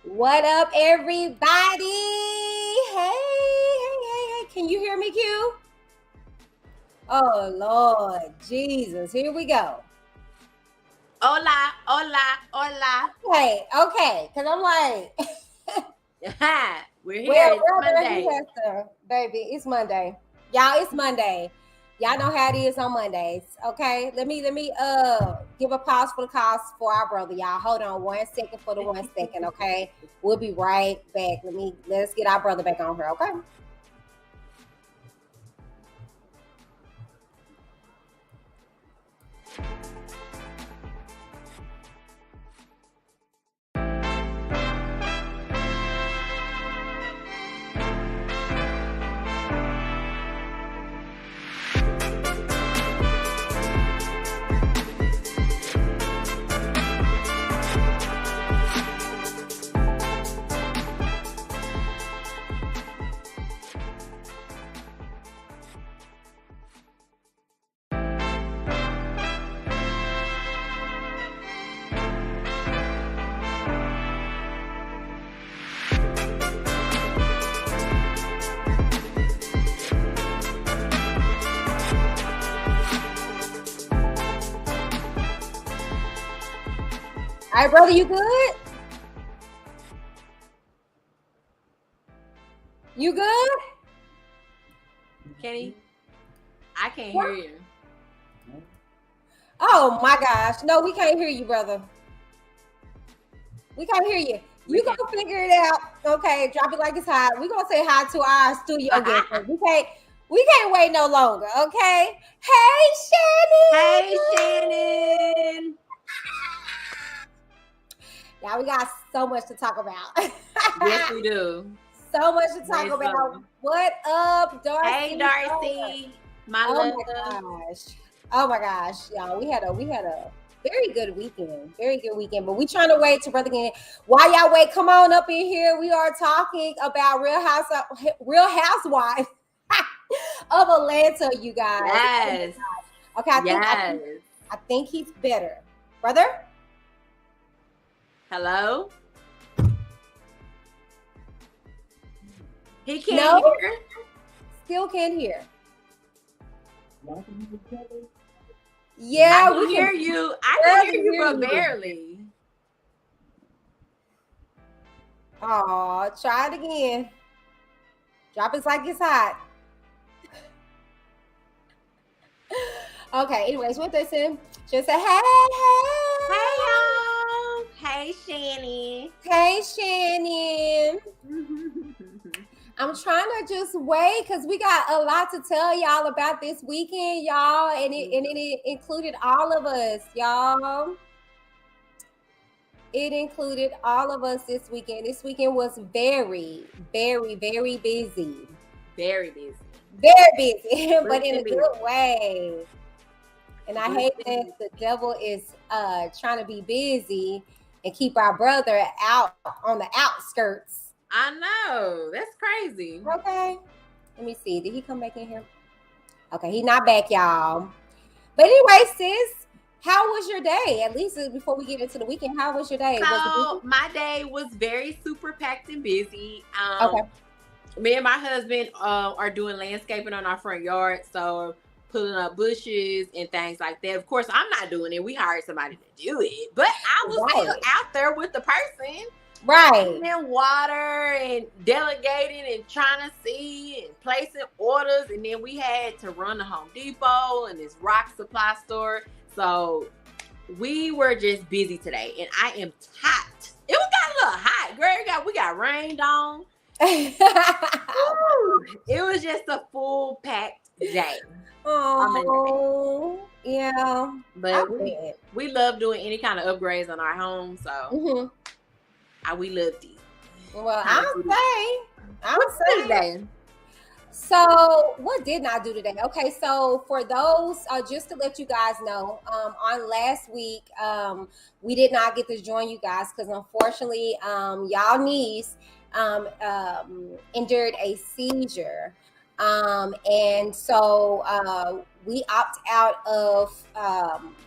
What up, everybody? Hey. Can you hear me, Q? Oh, Lord Jesus. Here we go. Hola, hola, hola. Okay. Because I'm like, We're here. well, It's brother, Monday. he has to, baby, it's Monday. Y'all, it's Monday. Y'all know how it is on Mondays. Okay. Let me give a pause for the cause for our brother, y'all. Hold on 1 second for the 1 second, okay? We'll be right back. Let's get our brother back on here, okay? All right, brother, you good? You good? Kenny, I can't hear you. Oh my gosh. No, we can't hear you, brother. We can't hear you. You gonna figure it out. Okay, drop it like it's hot. We're gonna say hi to our studio guest. We can't wait no longer, okay? Hey Shannon! Hey, Shannon! Now we got so much to talk about. Yes, we do. So much to talk about. What up, Darcy? Hey, Darcy, my love. Oh my gosh, y'all. We had a very good weekend. But we trying to wait to brother again. While y'all wait, come on up in here. We are talking about Real Housewives of Atlanta, you guys. Yes. Okay, I think he's better. Brother? Hello? He can't hear? Still can't hear. Yeah, I can hear you. I can hear you, but barely. Oh, try it again. Drop it like it's hot. Okay, anyways, what they said, just say, hey, y'all. Hey, Shannon. Hey, Shannon. I'm trying to just wait because we got a lot to tell y'all about this weekend, y'all, and it included all of us, y'all. It included all of us this weekend. This weekend was very, very, very busy. Very busy. Very busy, but in a good way. And I hate that the devil is trying to be busy and keep our brother out on the outskirts. I know. That's crazy. Okay. Let me see. Did he come back in here? Okay, he's not back, y'all. But anyway, sis, how was your day? At least before we get into the weekend, how was your day? So my day was very super packed and busy. Okay. Me and my husband are doing landscaping on our front yard. So pulling up bushes and things like that. Of course, I'm not doing it. We hired somebody to do it. But I was still out there with the person. Right. In water and delegating and trying to see and placing orders. And then we had to run to Home Depot and this rock supply store. So we were just busy today. And I am hot. It got a little hot, girl. We got rained on. It was just a full packed day. Oh, yeah. But we love doing any kind of upgrades on our home. So we loved it. Well, I'll say today. So what did I do today? Okay, so for those, just to let you guys know, on last week, we did not get to join you guys because unfortunately, y'all niece endured a seizure. And so we opt out of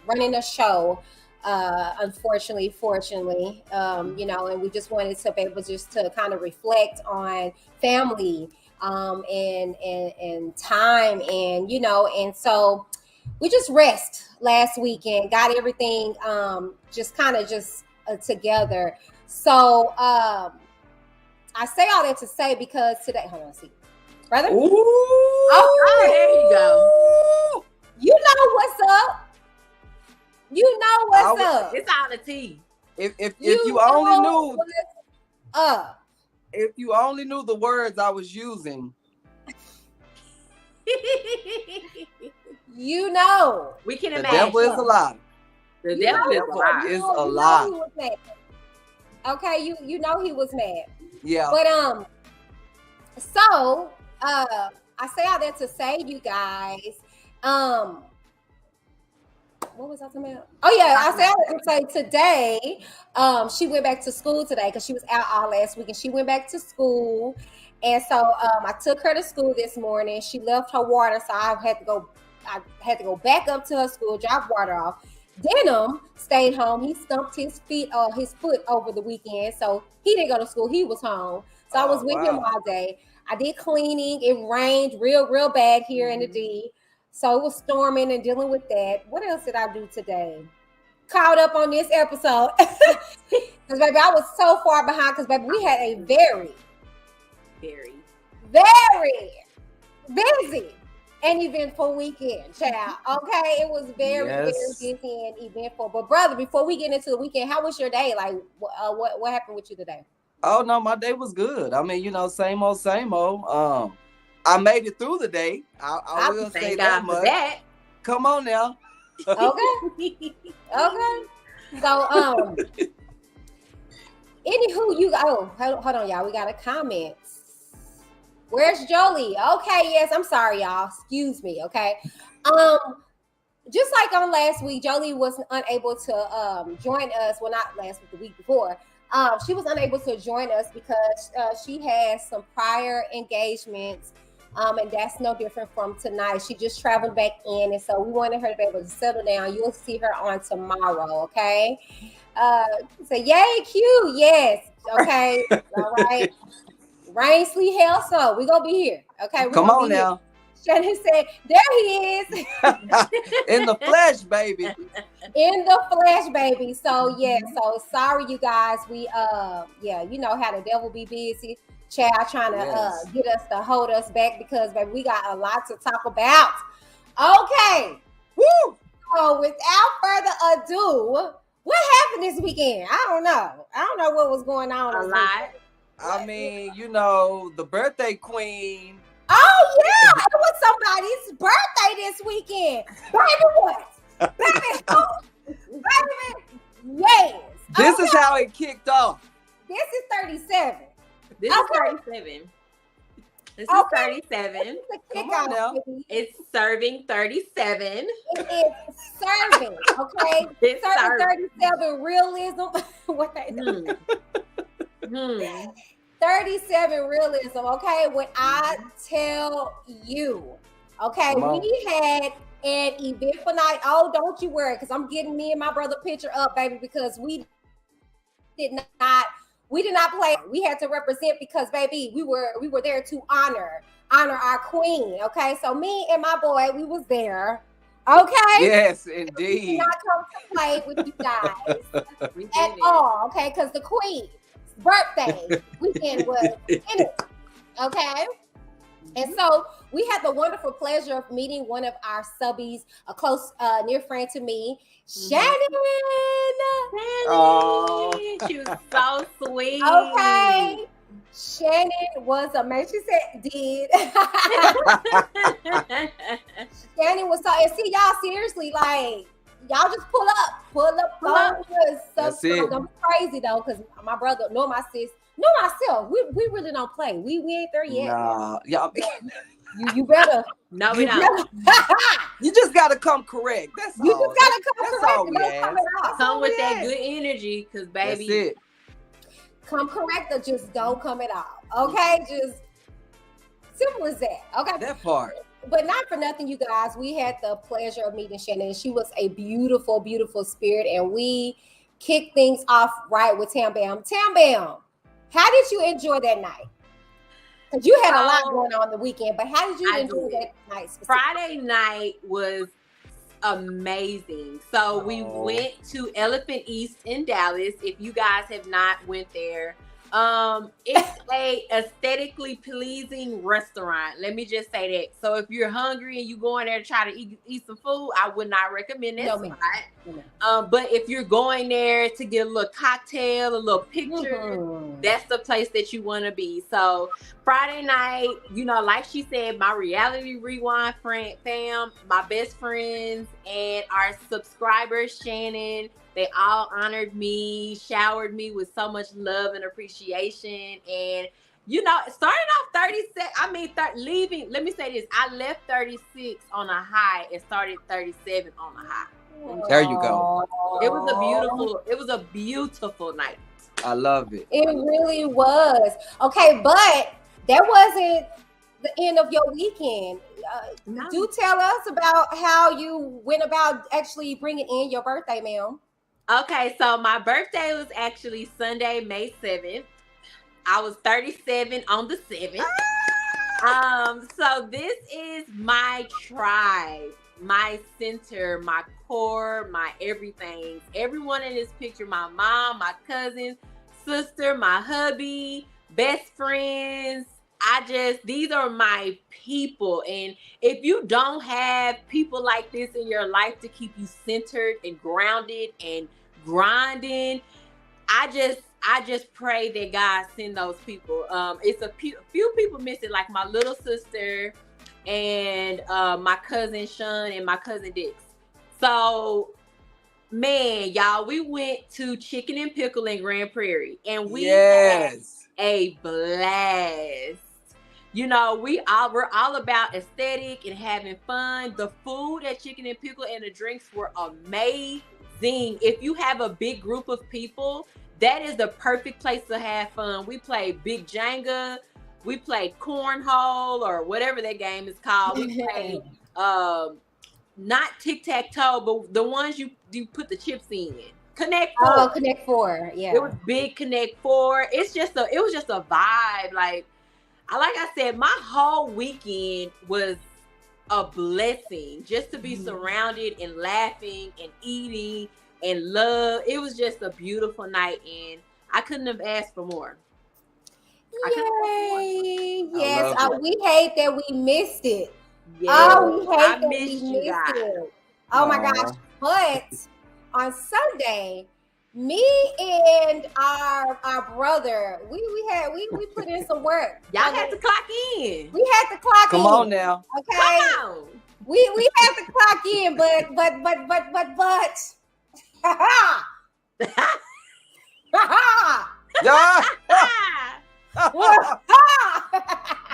running a show unfortunately, fortunately, and we just wanted to be able just to kind of reflect on family, and time, and so we just rest last weekend, got everything just kind of just together. So I say all that to say because today, hold on, see, brother. Ooh, oh, there you go. You know what's up. You know what's up. It's all the tea. If you only knew, if you only knew the words I was using. You know, we can imagine. The devil is a lie. The devil is a lie. Okay, you know he was mad. Yeah. But so I say all that to say, you guys, what was I talking about? Oh yeah, I say all that to say today. She went back to school today because she was out all last week, and she went back to school. And so I took her to school this morning. She left her water, so I had to go back up to her school, drop water off. Denham stayed home. He stumped his foot over the weekend, so he didn't go to school. He was home. So I was with him all day. I did cleaning. It rained real bad here in the D. So it was storming and dealing with that. What else did I do today? Caught up on this episode. Because, baby, I was so far behind because, baby, we had a very busy and eventful weekend, child. Okay, it was very busy and eventful. But brother, before we get into the weekend, how was your day? Like, what happened with you today? Oh no, my day was good. I mean, same old. I made it through the day. I will say that much. That. Come on now. Okay. Okay. So anywho, hold on, y'all. We got a comment. Where's Jolie? Okay, yes, I'm sorry, y'all. Excuse me, okay. Just like on last week, Jolie was unable to join us. Well, not last week, the week before. She was unable to join us because she has some prior engagements, and that's no different from tonight. She just traveled back in, and so we wanted her to be able to settle down. You'll see her on tomorrow, okay? Say, yay, Q, yes, okay, all right. Rain, sleet, hell, so we're gonna be here. Okay, come on now. Shannon said, there he is. In the flesh, baby. In the flesh, baby. So yeah, so sorry you guys. We you know how the devil be busy. Child trying to get us to hold us back because baby, we got a lot to talk about. Okay. Woo! So without further ado, what happened this weekend? I don't know what was going on. A lot. I mean, the birthday queen. Oh yeah, it was somebody's birthday this weekend. Baby, what? Baby, who? Baby, yes. This is how it kicked off. This is 37. This is 37. This is 37. Come on now. It's serving 37. It is serving, okay? It's serving 37 realism. What they do? 37 realism, okay? When I tell you, okay, we had an eventful night. Oh, don't you worry, because I'm getting me and my brother picture up, baby, because we did not play. We had to represent because, baby, we were there to honor our queen, okay? So me and my boy, we was there, okay? Yes, indeed. We did not come to play with you guys at all, okay? Because the queen birthday weekend was in it, okay? And so we had the wonderful pleasure of meeting one of our subbies, a close near friend to me, Shannon. Oh, she was so sweet. Okay, Shannon was amazing. She said, "Did." Shannon was so. And see, y'all seriously, like. Y'all just pull up. That's it. I'm crazy though, because my brother, nor my sis, nor myself, we really don't play. We ain't there yet. Nah, y'all. You better. No, we don't. You just gotta come correct. That's all. You just gotta come correct. Come with that good energy, because baby, that's it. Come correct or just don't come at all. Okay, just simple as that. Okay, that part. But not for nothing, you guys. We had the pleasure of meeting Shannon. She was a beautiful, beautiful spirit, and we kicked things off right with Tam Bam. Tam Bam, how did you enjoy that night? Because you had a lot going on the weekend, but how did you enjoy that night? Friday night was amazing. So we went to Elephant East in Dallas. If you guys have not went there, it's a aesthetically pleasing restaurant. Let me just say that. So if you're hungry and you go in there to try to eat some food, I would not recommend that spot. But if you're going there to get a little cocktail, a little picture, that's the place that you want to be. So Friday night, you know, like she said, my reality rewind fam, my best friends, and our subscribers, Shannon, they all honored me, showered me with so much love and appreciation. And, you know, starting off 36, leaving, let me say this, I left 36 on a high and started 37 on a high. There you go. It was a beautiful night. I love it. It really was. Okay, but that wasn't the end of your weekend. Do tell us about how you went about actually bringing in your birthday, ma'am. Okay, so my birthday was actually Sunday, May 7th. I was 37 on the 7th. So this is my tribe, my center, my core, my everything. Everyone in this picture, my mom, my cousin, sister, my hubby, best friends. These are my people. And if you don't have people like this in your life to keep you centered and grounded and grinding, I just pray that God send those people. It's a few people missing, like my little sister and my cousin Sean and my cousin Dix. So, man, y'all, we went to Chicken and Pickle in Grand Prairie, and we had a blast. You know, we're all about aesthetic and having fun. The food at Chicken and Pickle and the drinks were amazing. If you have a big group of people, that is the perfect place to have fun. We played Big Jenga. We played Cornhole or whatever that game is called. We played not tic-tac-toe, but the ones you put the chips in. Connect 4. Oh, Connect 4. Yeah. It was big Connect 4. It was just a vibe. Like I said, my whole weekend was a blessing just to be surrounded and laughing and eating and love. It was just a beautiful night, and I couldn't have asked for more. Yay! Yes, we hate that we missed it. Yes. Oh, we hate that we missed it. Oh my gosh! But on Sunday, me and our brother, we put in some work. Y'all had to clock in. We had to clock in. Come on now. Okay. Come on. We had to clock in, but.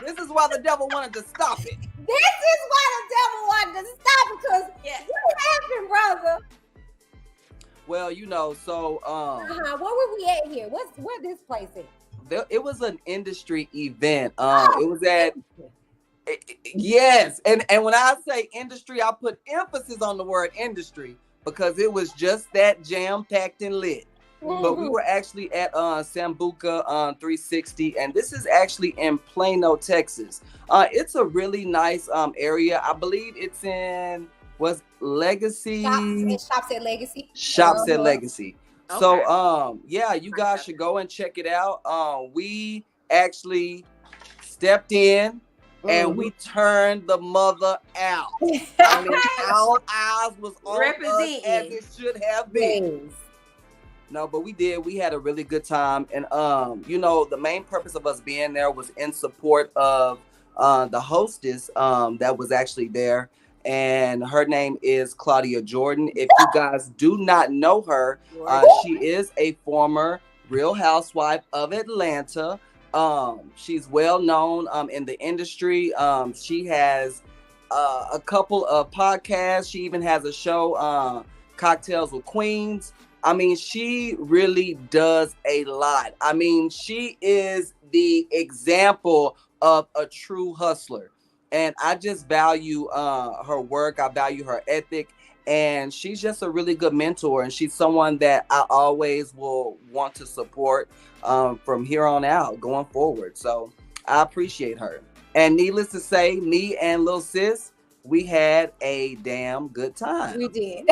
This is why the devil wanted to stop it. This is why the devil wanted to stop it, because what happened, brother? Well, you know, so where were we at here? Where this place is? It was an industry event. It was at yes, and when I say industry, I put emphasis on the word industry because it was just that jam-packed and lit. But we were actually at Sambuca 360, and this is actually in Plano, Texas. It's a really nice area. I believe it's in Legacy. Shops at Legacy. Shops at Legacy. Okay. So you guys should go and check it out. We actually stepped in and we turned the mother out. I mean, our eyes was on us as it should have been. No, but we did. We had a really good time. And, you know, the main purpose of us being there was in support of the hostess that was actually there. And her name is Claudia Jordan. If you guys do not know her, she is a former Real Housewife of Atlanta. She's well known in the industry. She has a couple of podcasts. She even has a show, Cocktails with Queens. I mean, she really does a lot. I mean, she is the example of a true hustler. And I just value her work. I value her ethic. And she's just a really good mentor. And she's someone that I always will want to support from here on out going forward. So I appreciate her. And needless to say, me and Lil Sis, we had a damn good time. We did.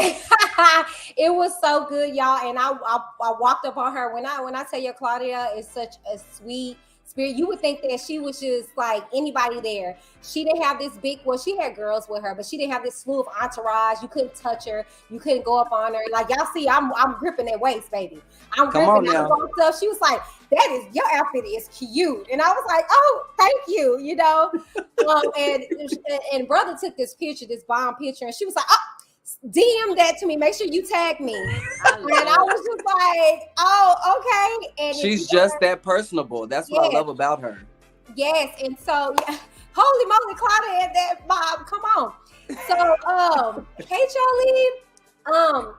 It was so good, y'all. And I walked up on her when I tell you Claudia is such a sweet spirit. You would think that she was just like anybody there. She didn't have this big, well, she had girls with her, but she didn't have this smooth entourage. You couldn't touch her. You couldn't go up on her. Like y'all see, I'm gripping that waist, baby. I'm gripping that stuff. She was like, that is, your outfit is cute. And I was like, oh, thank you, you know. And brother took this picture, this bomb picture, and she was like, oh, DM that to me. Make sure you tag me. And I was just like, oh, okay. And she's just that personable. That's what I love about her. Yes. And so, holy moly, Claudia and that Bob, come on. So, hey, Jolie.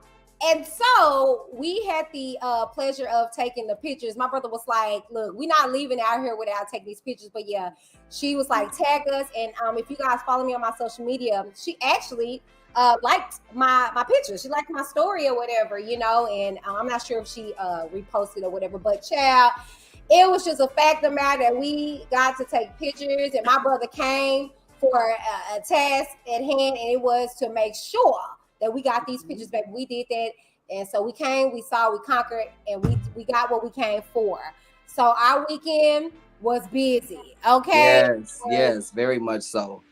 And so we had the pleasure of taking the pictures. My brother was like, look, we're not leaving out here without taking these pictures. But yeah, she was like, tag us. And if you guys follow me on my social media, she actually liked my picture. She liked my story or whatever, you know, and I'm not sure if she reposted or whatever, but child, it was just a fact of the matter that we got to take pictures, and my brother came for a task at hand, and it was to make sure that we got these pictures back. We did that, and so we came, we saw, we conquered, and we got what we came for. So our weekend was busy, okay? Yes, very much so.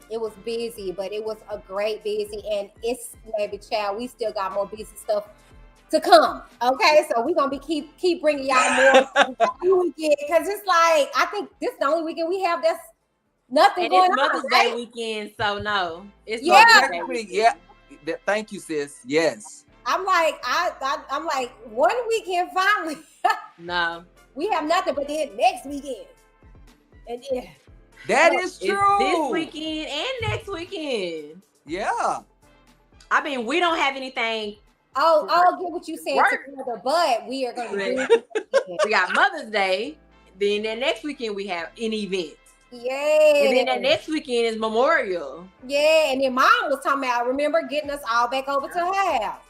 It was busy, but it was a great busy, and it's, baby child, we still got more busy stuff to come. Okay, so we're gonna be keep bringing y'all more weekend, because it's like, I think this is the only weekend we have that's nothing and going it's on. Mother's Day weekend, so no, it's Thank you, sis. Yes, I'm like, I'm like, one weekend finally. No, we have nothing, but then next weekend, and yeah. That is true. This weekend and next weekend. Yeah. I mean, we don't have anything. I'll get what you saying together, but we are going to do We got Mother's Day. Then that next weekend we have an event. Yeah. And then that next weekend is Memorial. Yeah. And then Mom was talking about, remember, getting us all back over to her house.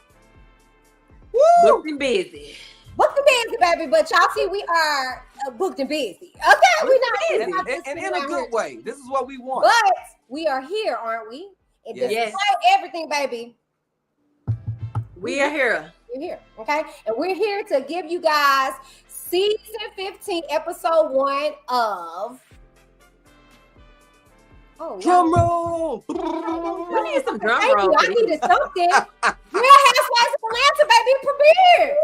Woo! Booked and busy. Booked and busy, baby. But y'all see, we are booked and busy. Okay, we're not busy. And in a good way. This is what we want. But we are here, aren't we? And yes. Despite everything, baby, we are here. We're here, okay? And we're here to give you guys season 15, episode 1 of... Oh, drum roll! We need some drum roll. I needed something. Real Housewives of Atlanta, baby, premiere.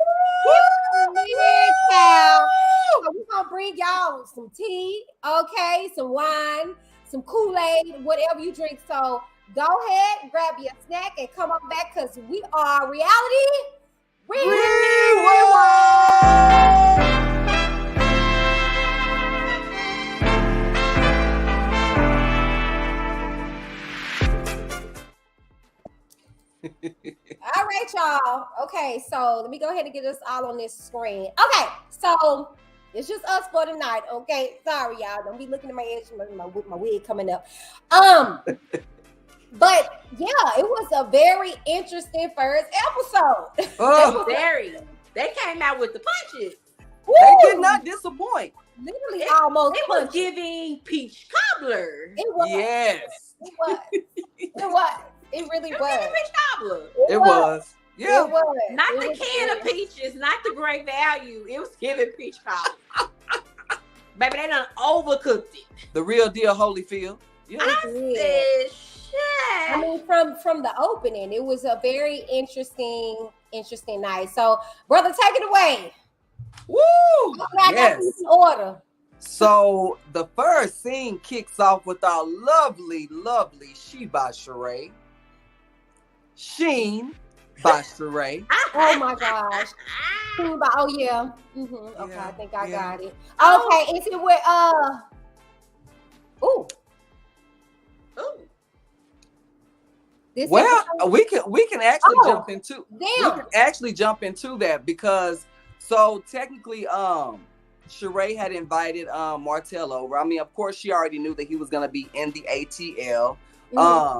So we're gonna bring y'all some tea, okay, some wine, some Kool-Aid, whatever you drink. So go ahead, grab your snack, and come on back, because we are Reality Rewind. All right, y'all. Okay, so let me go ahead and get us all on this screen. Okay, so it's just us for tonight. Okay, sorry, y'all. Don't be looking at my edge, my wig coming up. But yeah, it was a very interesting first episode. Oh, They came out with the punches. Woo! They did not disappoint. Literally, almost. It was giving peach cobbler. It was. Yes. It was. It was. It really was. Peach cobbler. It was. Yeah. It was. Not it the was can good. of peaches, not the great value. It was giving peach cobbler. Baby, they done overcooked it. The real deal, Holyfield. Yeah. I said, shit. I mean, from the opening, it was a very interesting night. So, brother, take it away. Woo! I got these in order. So the first scene kicks off with our lovely She by Shereé. Sheen by Shereé. Oh my gosh. Oh yeah. Mm-hmm. Okay, I think I got it. Oh. Okay, is it with Ooh. We can actually jump into that, because so technically Shereé had invited Martell over. I mean, of course, she already knew that he was going to be in the ATL.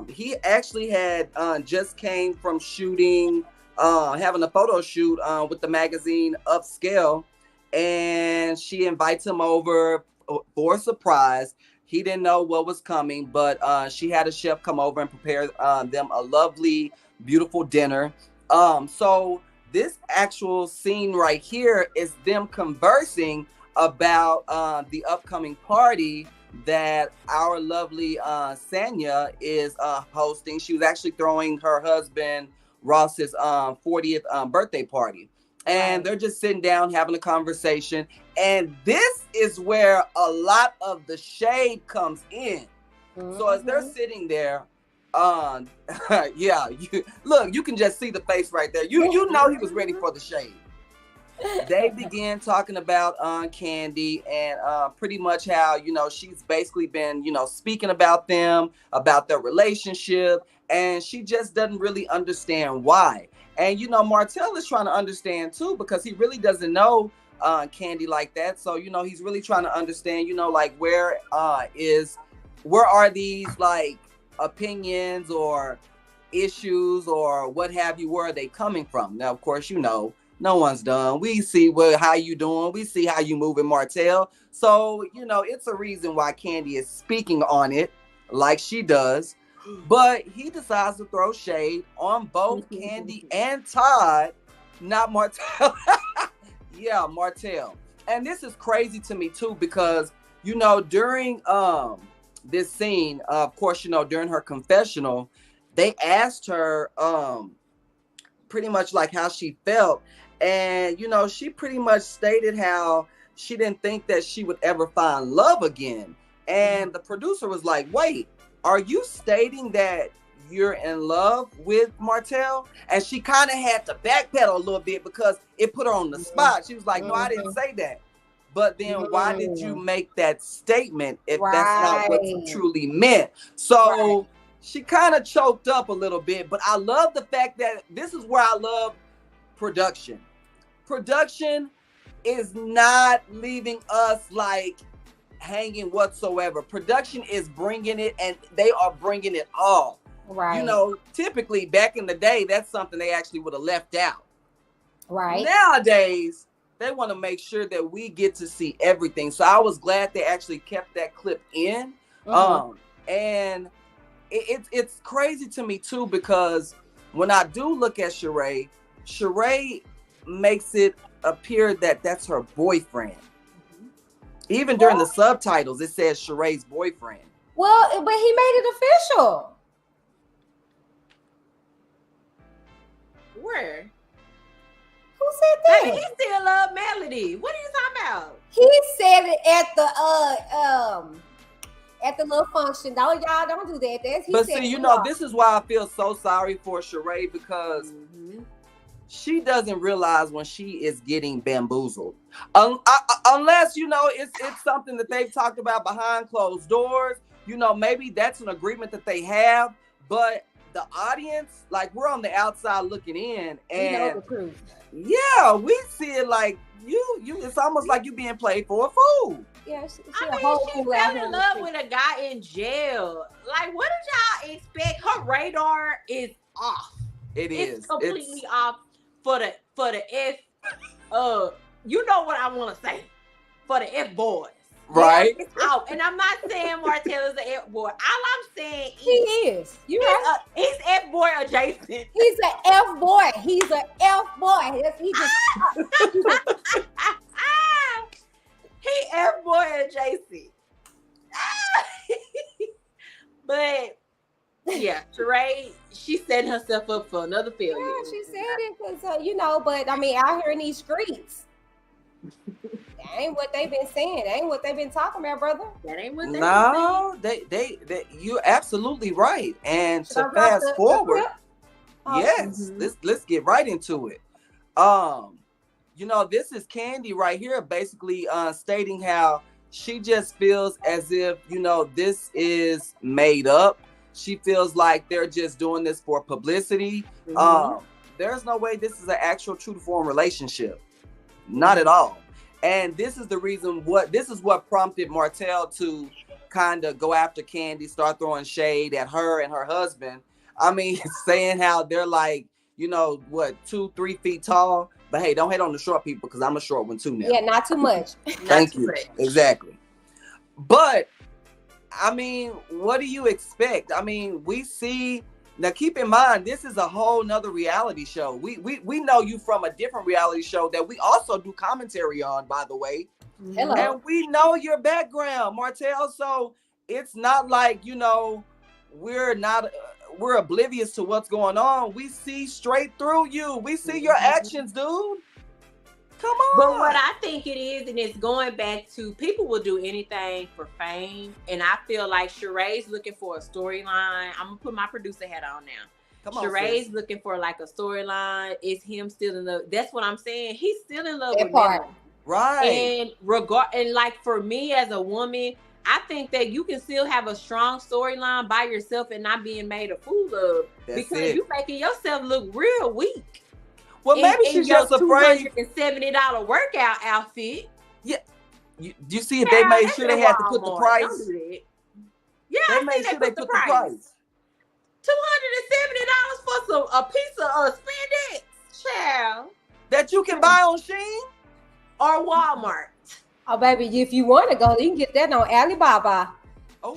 He actually had just came from shooting, having a photo shoot with the magazine Upscale, and she invites him over for a surprise. He didn't know what was coming, but she had a chef come over and prepare them a lovely, beautiful dinner. So this actual scene right here is them conversing about the upcoming party that our lovely Sanya is hosting. She was actually throwing her husband Ross's 40th birthday party. And they're just sitting down having a conversation. And this is where a lot of the shade comes in. So as they're sitting there, you can just see the face right there. You know he was ready for the shade. They began talking about Kandi and pretty much how, she's basically been, speaking about them, about their relationship, and she just doesn't really understand why. And, Martell is trying to understand too, because he really doesn't know Kandi like that. So, he's really trying to understand, like where are these like opinions or issues or what have you, where are they coming from? Now, of course, no one's done. We see how you doing. We see how you moving, Martell. So, it's a reason why Kandi is speaking on it like she does. But he decides to throw shade on both Kandi and Todd, not Martell. Yeah, Martell. And this is crazy to me too, because, during this scene, of course, during her confessional, they asked her pretty much like how she felt. And, she pretty much stated how she didn't think that she would ever find love again. And the producer was like, wait, are you stating that you're in love with Martell? And she kind of had to backpedal a little bit because it put her on the spot. She was like, no, I didn't say that. But then why did you make that statement if that's not what you truly meant? So she kind of choked up a little bit. But I love the fact that this is where I love production. Production is not leaving us like hanging whatsoever. Production is bringing it, and they are bringing it all. Right. Typically back in the day, that's something they actually would have left out. Right. Nowadays, they want to make sure that we get to see everything. So I was glad they actually kept that clip in. And it's crazy to me too, because when I do look at Shereé makes it appear that that's her boyfriend. Even during the subtitles, it says Shereé's boyfriend. Well, but he made it official. Where? Who said that? Baby, he still love Melody. What are you talking about? He said it at the little function. No, y'all don't do that. This is why I feel so sorry for Shereé, because she doesn't realize when she is getting bamboozled. Unless, it's something that they've talked about behind closed doors. Maybe that's an agreement that they have. But the audience, like, we're on the outside looking in. And, the truth. Yeah, we see it like you. It's almost like you being played for a fool. Yeah, she fell in love with a guy in jail. Like, what did y'all expect? Her radar is off. It's completely off. For the F, you know what I want to say, for the F boys, right? It's out, and I'm not saying Martell is an F boy. All I'm saying he is. He's F boy adjacent. He's an F boy. He's an F boy. He F boy adjacent. But yeah, Shereé, she setting herself up for another failure. Yeah, she said it because, but I mean, out here in these streets, that ain't what they've been saying. That ain't what they've been talking about, brother. That ain't what they've been saying. They you're absolutely right. And to fast forward, yes, let's get right into it. This is Kandi right here, basically stating how she just feels as if, this is made up. She feels like they're just doing this for publicity. There's no way this is an actual true to form relationship. Not at all. And this is the reason this is what prompted Martell to kind of go after Kandi, start throwing shade at her and her husband. I mean, saying how they're like, 2-3 feet tall. But hey, don't hate on the short people because I'm a short one too now. Yeah, not too much. Thank you. Exactly. But I mean, what do you expect? I mean, we see now. Keep in mind, this is a whole nother reality show. We know you from a different reality show that we also do commentary on, by the way. Hello. And we know your background, Martell. So it's not like we're oblivious to what's going on. We see straight through you. We see your actions, dude. Come on. But what I think it is, and it's going back to people will do anything for fame. And I feel like Shereé's looking for a storyline. I'm going to put my producer hat on now. Come on, Shereé's looking for like a storyline. Is him still in love? That's what I'm saying. He's still in love with her. Right. And like for me as a woman, I think that you can still have a strong storyline by yourself and not being made a fool of. Because you're making yourself look real weak. Well, maybe she's just afraid. $270 workout outfit. Yeah. You see if they made sure they had to put the price. Don't do that. Yeah, they made sure they put the price. $270 for a piece of spandex, child. That you can buy on Shein or Walmart. Oh, baby, if you want to go, you can get that on Alibaba. Oh.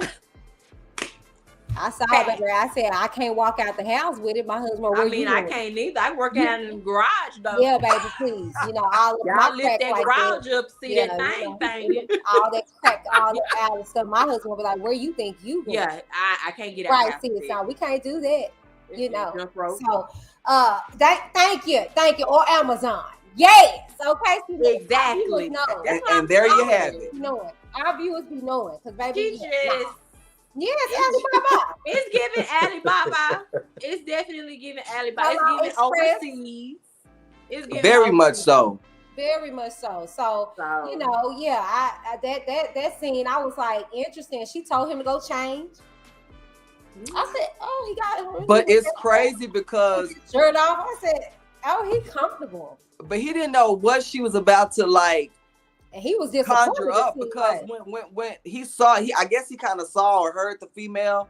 I saw it, baby. I said, I can't walk out the house with it. My husband, I can't either. I work out in the garage, though. Yeah, baby, please. All of my lift that garage up, see that thing. All that crack, all that out stuff. My husband will be like, where you think you going? Yeah, I can't get out. Right, see it. So we can't do that, So, thank you. Or Amazon. Yes. Okay. Exactly. And there you have it. Our viewers be knowing. Because, baby, yes, Alibaba. It's giving Alibaba. It's definitely giving Alibaba. It's giving overseas. It's giving very much so. Very much so. So that scene, I was like, interesting. She told him to go change. I said, oh, he got it. But it's crazy because shirt off. I said, oh, he comfortable. But he didn't know what she was about to like. And he was just conjure up because when he saw, I guess he kind of saw or heard the female.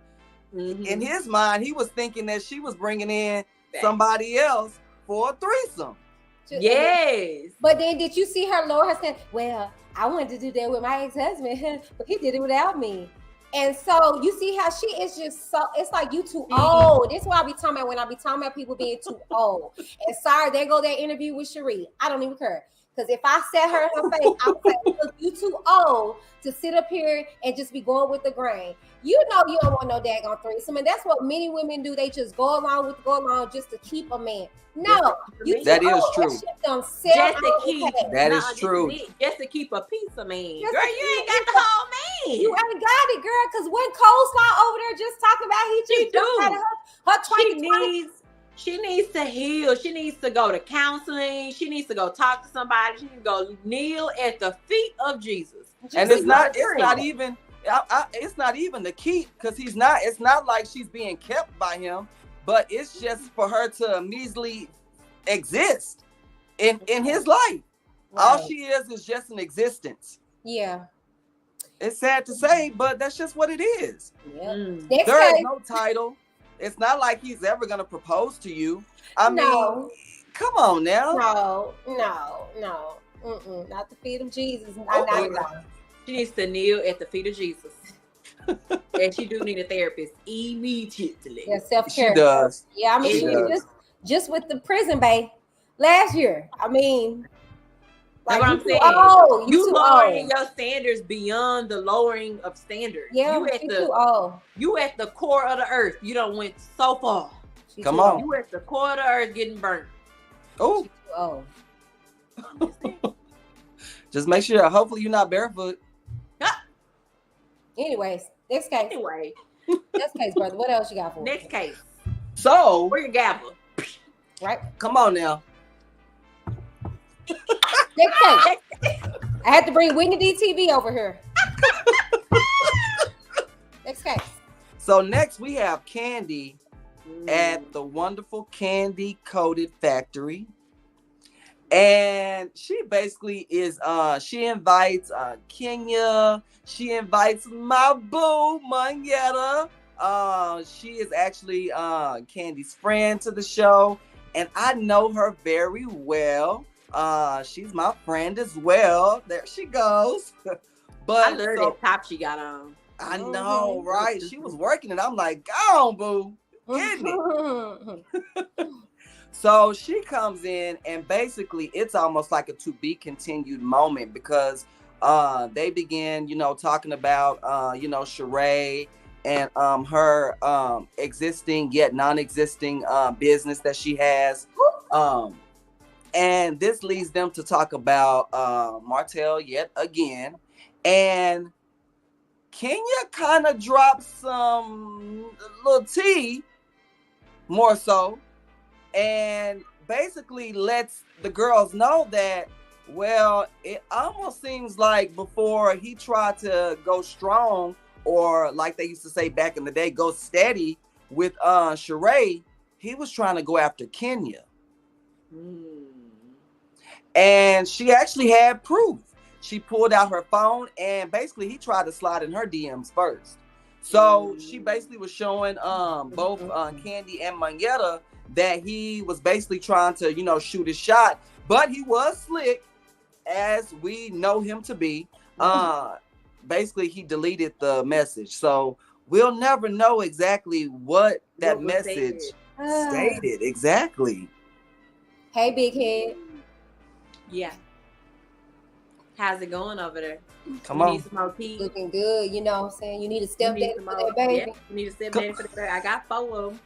Mm-hmm. In his mind, he was thinking that she was bringing in somebody else for a threesome. Yes. But then did you see her lower her stand? Well, I wanted to do that with my ex-husband, but he did it without me. And so you see how she is just so, it's like you too old. This is what I be talking about when I be talking about people being too old. And sorry, there go that interview with Shereé. I don't even care. Because if I set her in her face, I would say, look, you too old to sit up here and just be going with the grain. You know you don't want no daggone threesome. And that's what many women do. They just go along just to keep a man. No, that is true. That is true. Just to keep a piece of man. Girl, you ain't got the whole man. You ain't got it, girl. Because when Coleslaw over there just talking about he just her She needs to heal. She needs to go to counseling. She needs to go talk to somebody. She needs to go kneel at the feet of Jesus. And it's not even the keep because it's not like she's being kept by him, but it's just for her to measly exist in his life. Right. All she is just an existence. Yeah. It's sad to say, but that's just what it is. Yeah. There is no title. It's not like he's ever going to propose to you. I mean, come on now. No. Not the feet of Jesus. She needs to kneel at the feet of Jesus. And she do need a therapist immediately. Yeah, self-care. She does. Yeah, I mean, just with the prison babe last year. I mean, like what I'm saying. You lowering your standards beyond the lowering of standards. Yeah, you at the core of the earth. You don't went so far. Come on. You at the core of the earth getting burnt. Oh. Just make sure. Hopefully, you're not barefoot. Anyways, next case. Next case, brother. What else you got for next case? So, where your gavel? Right. Come on now. Next case. I had to bring Whitney DTV over here. Next case. So next we have Kandi at the wonderful Candy Coated Factory. And she basically is she invites Kenya, she invites my boo Monyetta. She is actually Candy's friend to the show, and I know her very well. She's my friend as well. There she goes. But I love that top she got on. I know, right? She was working it. I'm like, go on, boo. Getting it. So she comes in, and basically it's almost like a to be continued moment, because they begin, talking about Shereé and her existing yet non-existing business that she has. And this leads them to talk about Martell yet again. And Kenya kind of drops some little tea, more so, and basically lets the girls know that, well, it almost seems like before he tried to go strong, or like they used to say back in the day, go steady with Shereé, he was trying to go after Kenya. And she actually had proof. She pulled out her phone, and basically he tried to slide in her DMs first. So she basically was showing both Candy and Monyetta that he was basically trying to, shoot his shot, but he was slick, as we know him to be. Basically, he deleted the message, so we'll never know exactly what that message stated exactly. Hey, big head. Yeah. How's it going over there? Come on. Need some more tea? Looking good, you know what I'm saying? You need a step daddy for that baby. Yeah, you need a step daddy for that baby. I got 4 of them.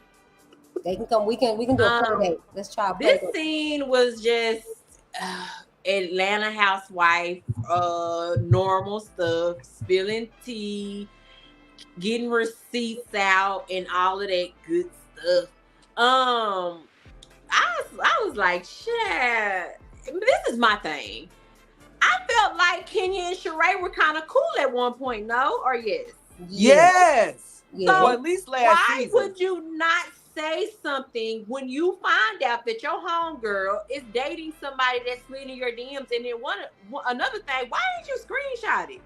They can come. We can do a play date. Let's try a play This date. scene was just Atlanta housewife, normal stuff, spilling tea, getting receipts out, and all of that good stuff. I was like, shit. This is my thing. I felt like Kenya and Shereé were kind of cool at one point, no? Or yes? Yes. Yeah. So well, at least last season. Why would you not say something when you find out that your homegirl is dating somebody that's slid in your DMs? And then another thing, why didn't you screenshot it?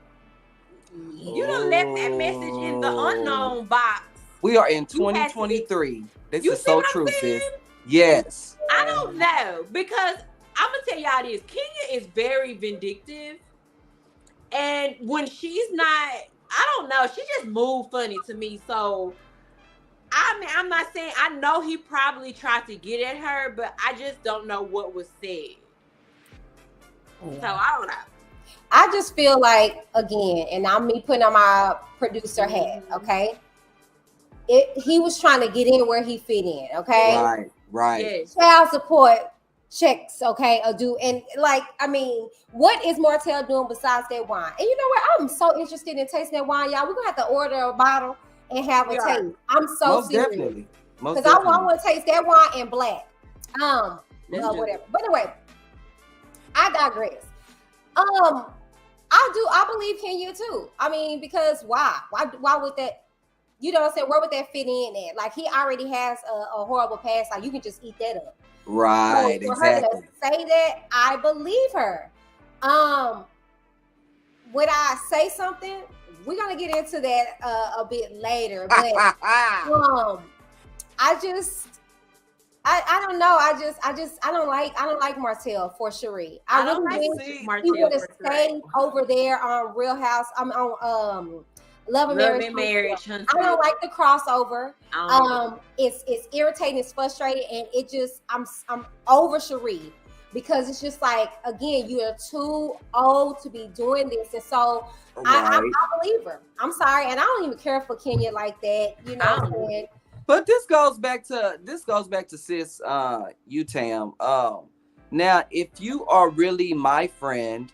You done left that message in the unknown box. We are in 2023. This is so true, sis. Yes. I don't know, because I'm gonna tell y'all this. Kenya is very vindictive, and when she's not, I don't know, she just moved funny to me. So I mean, I'm not saying, I know he probably tried to get at her, but I just don't know what was said. Yeah. So I don't know. I just feel like, again, and I'm me putting on my producer hat, okay? He was trying to get in where he fit in, okay? Right. Yes. Child support checks, okay, and like, I mean, what is Martell doing besides that wine? And you know what? I'm so interested in tasting that wine, y'all. We're gonna have to order a bottle and have a taste. I'm so Most serious. Definitely. Because I want to taste that wine in black. Whatever. But anyway, I digress. I believe Kenya too. I mean, because why would that, you know what I'm saying? Where would that fit in at? Like, he already has a horrible past. Like, you can just eat that up. Right, so for exactly. her to say that, I believe her. Would I say something? We're gonna get into that a bit later, but I don't know. I don't like Martell for Shereé. I don't like Martell. He would have stayed over there on Real House. I'm on Love and Marriage. I don't like the crossover. It's irritating, it's frustrating, and it just I'm over Shereé, because it's just like, again, you are too old to be doing this. And so I believe her. I'm sorry, and I don't even care for Kenya like that. You know what I'm saying? But this goes back to sis UTAM. Now, if you are really my friend,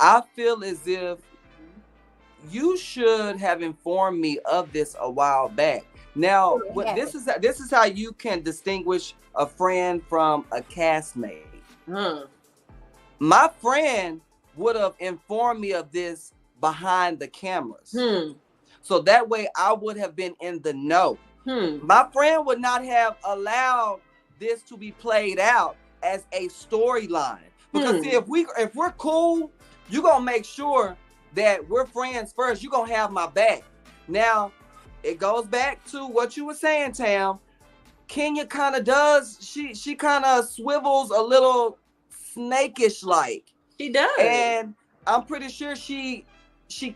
I feel as if you should have informed me of this a while back. Now, this is how you can distinguish a friend from a castmate. My friend would have informed me of this behind the cameras. So that way I would have been in the know. My friend would not have allowed this to be played out as a storyline, Because see, if we're cool, you gonna make sure that we're friends first. You gonna have my back. Now, it goes back to what you were saying, Tam. Kenya kind of does. She kind of swivels a little snakish like. She does. And I'm pretty sure she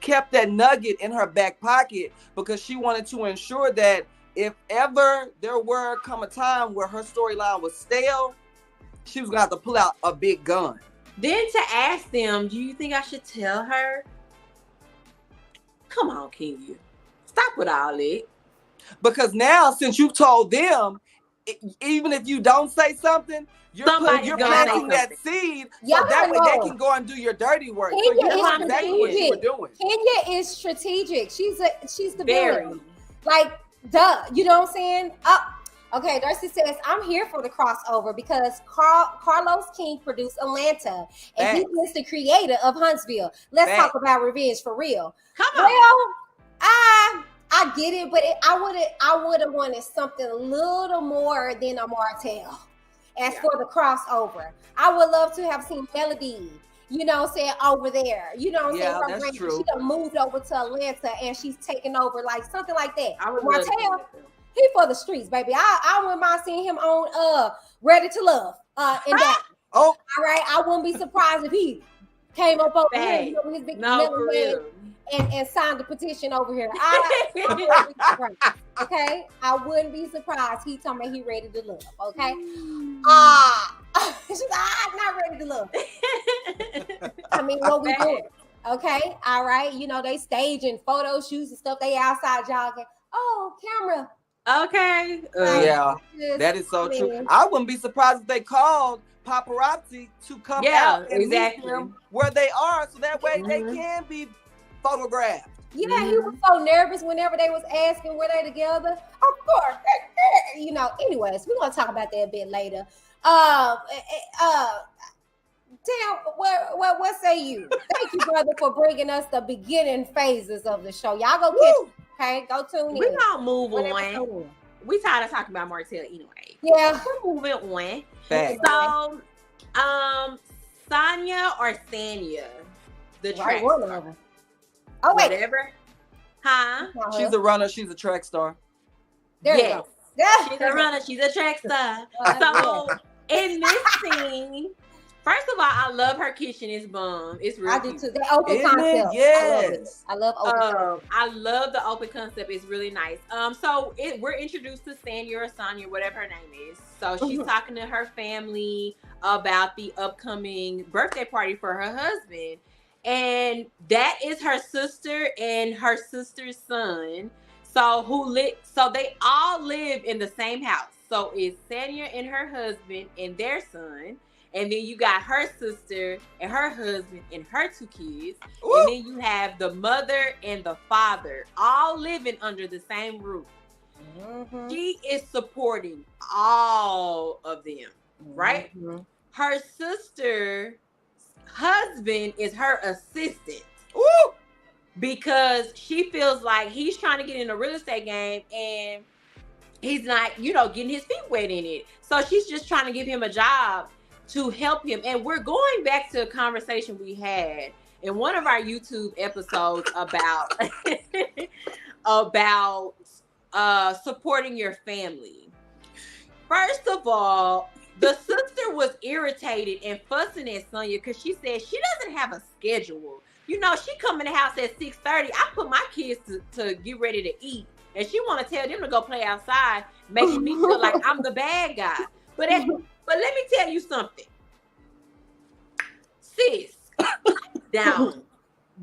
kept that nugget in her back pocket because she wanted to ensure that if ever there were come a time where her storyline was stale, she was gonna have to pull out a big gun. Then to ask them, do you think I should tell her? Come on, Kenya. Stop with all that. Because now, since you've told them, even if you don't say something, you're planting that seed, so that way they can go and do your dirty work. Kenya so you know exactly what you were doing. Kenya is strategic. She's the villain. Like, duh. You know what I'm saying? Okay, Darcy says, I'm here for the crossover because Carlos King produced Atlanta, and he is the creator of Huntsville. Let's talk about revenge for real. Come on. Well, I get it, but I would have wanted something a little more than a Martell. As for the crossover, I would love to have seen Melody, you know what I'm saying, over there. You know what I'm saying? That's true. She done moved over to Atlanta and she's taking over, like something like that. Martell, he for the streets, baby. I wouldn't mind seeing him on Ready to Love in that. Oh, all right. I wouldn't be surprised if he came up over here, you know, with his big melon head and signed the petition over here. I wouldn't be surprised. Okay, I wouldn't be surprised. He told me he ready to love. Okay, she's not ready to love. I mean, what we doing? Okay, all right. You know, they staging photo shoots and stuff. They outside jogging. Oh, camera. Okay. Yeah, that is so true. I wouldn't be surprised if they called paparazzi to come out and meet them where they are, so that way they can be photographed. Yeah, he was so nervous whenever they was asking were they together. Of course, you know. Anyways, we're gonna talk about that a bit later. Tam, what say you? Thank you, brother, for bringing us the beginning phases of the show. Y'all go catch. Okay, go tune in. We're gonna move on. We tired of talking about Martell anyway. Yeah, we're moving on. Fact. So, Sanya or Sanya, the track star. Oh, wait. Whatever. Huh? She's a runner. She's a track star. There you go. Yeah. She's a runner. She's a track star. So in this scene, first of all, I love her kitchen. It's bomb. It's really I do too. The open concept. Yes. I love open concept. I love the open concept. It's really nice. So we're introduced to Sanya or Sanya, whatever her name is. So she's talking to her family about the upcoming birthday party for her husband. And that is her sister and her sister's son. So they all live in the same house. So it's Sanya and her husband and their son. And then you got her sister and her husband and her 2 kids. Ooh. And then you have the mother and the father all living under the same roof. Mm-hmm. She is supporting all of them, right? Mm-hmm. Her sister husband is her assistant. Ooh! Because she feels like he's trying to get in the real estate game and he's not, getting his feet wet in it. So she's just trying to give him a job to help him. And we're going back to a conversation we had in one of our YouTube episodes about supporting your family. First of all, the sister was irritated and fussing at Sanya because she said she doesn't have a schedule. She come in the house at 6:30. I put my kids to get ready to eat, and she want to tell them to go play outside, making me feel like I'm the bad guy. But let me tell you something, sis, down,